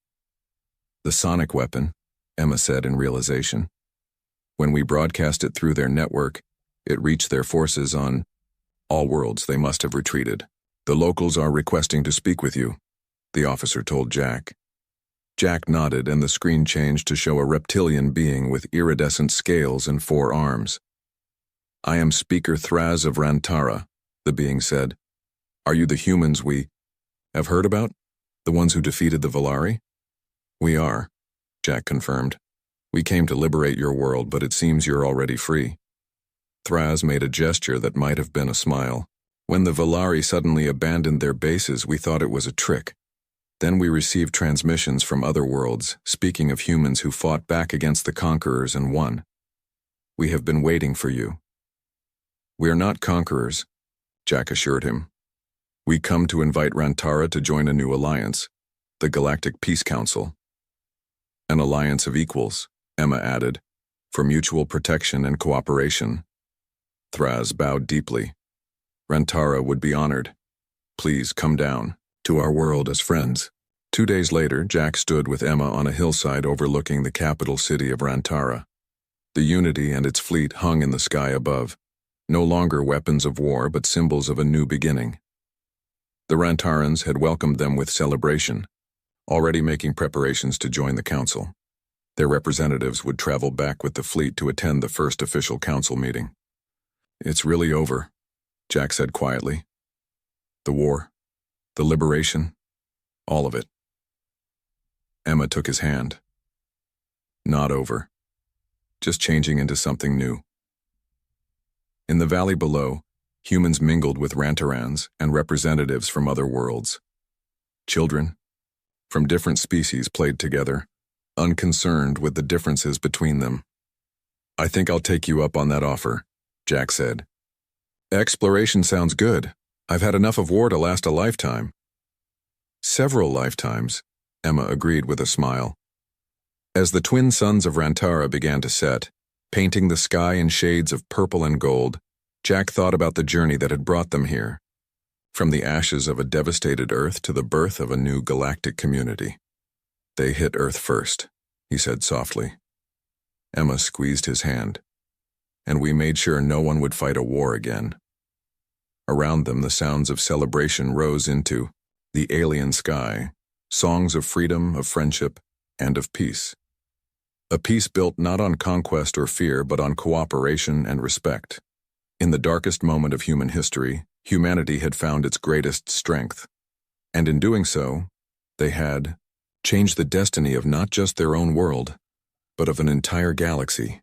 "The sonic weapon," Emma said in realization. "When we broadcast it through their network, it reached their forces on all worlds. They must have retreated. The locals are requesting to speak with you," the officer told Jack. Jack nodded, and the screen changed to show a reptilian being with iridescent scales and 4 arms. "I am Speaker Thraz of Rantara," the being said. "Are you the humans we have heard about? The ones who defeated the Valari?" "We are," Jack confirmed. "We came to liberate your world, but it seems you're already free." Thraz made a gesture that might have been a smile. "When the Valari suddenly abandoned their bases, we thought it was a trick. Then we received transmissions from other worlds, speaking of humans who fought back against the conquerors and won. We have been waiting for you." "We are not conquerors," Jack assured him. "We come to invite Rantara to join a new alliance. The Galactic Peace Council. An alliance of equals, Emma added, for mutual protection and cooperation. Thraz bowed deeply. Rantara would be honored. Please come down to our world as friends. 2 days later, Jack stood with Emma on a hillside overlooking the capital city of Rantara. The Unity and its fleet hung in the sky above, no longer weapons of war but symbols of a new beginning. The Rantarans had welcomed them with celebration, already making preparations to join the council. Their representatives would travel back with the fleet to attend the first official council meeting. It's really over, Jack said quietly. The war, the liberation, all of it. Emma took his hand. Not over. Just changing into something new. In the valley below, humans mingled with Rantarans and representatives from other worlds. Children from different species played together, unconcerned with the differences between them. I think I'll take you up on that offer, Jack said. Exploration sounds good. I've had enough of war to last a lifetime. Several lifetimes, Emma agreed with a smile. As the twin suns of Rantara began to set, painting the sky in shades of purple and gold, Jack thought about the journey that had brought them here. From the ashes of a devastated Earth to the birth of a new galactic community. They hit Earth first, he said softly. Emma squeezed his hand. And we made sure no one would fight a war again. Around them, the sounds of celebration rose into the alien sky, songs of freedom, of friendship, and of peace. A peace built not on conquest or fear, but on cooperation and respect. In the darkest moment of human history, humanity had found its greatest strength. And in doing so, they had changed the destiny of not just their own world, but of an entire galaxy.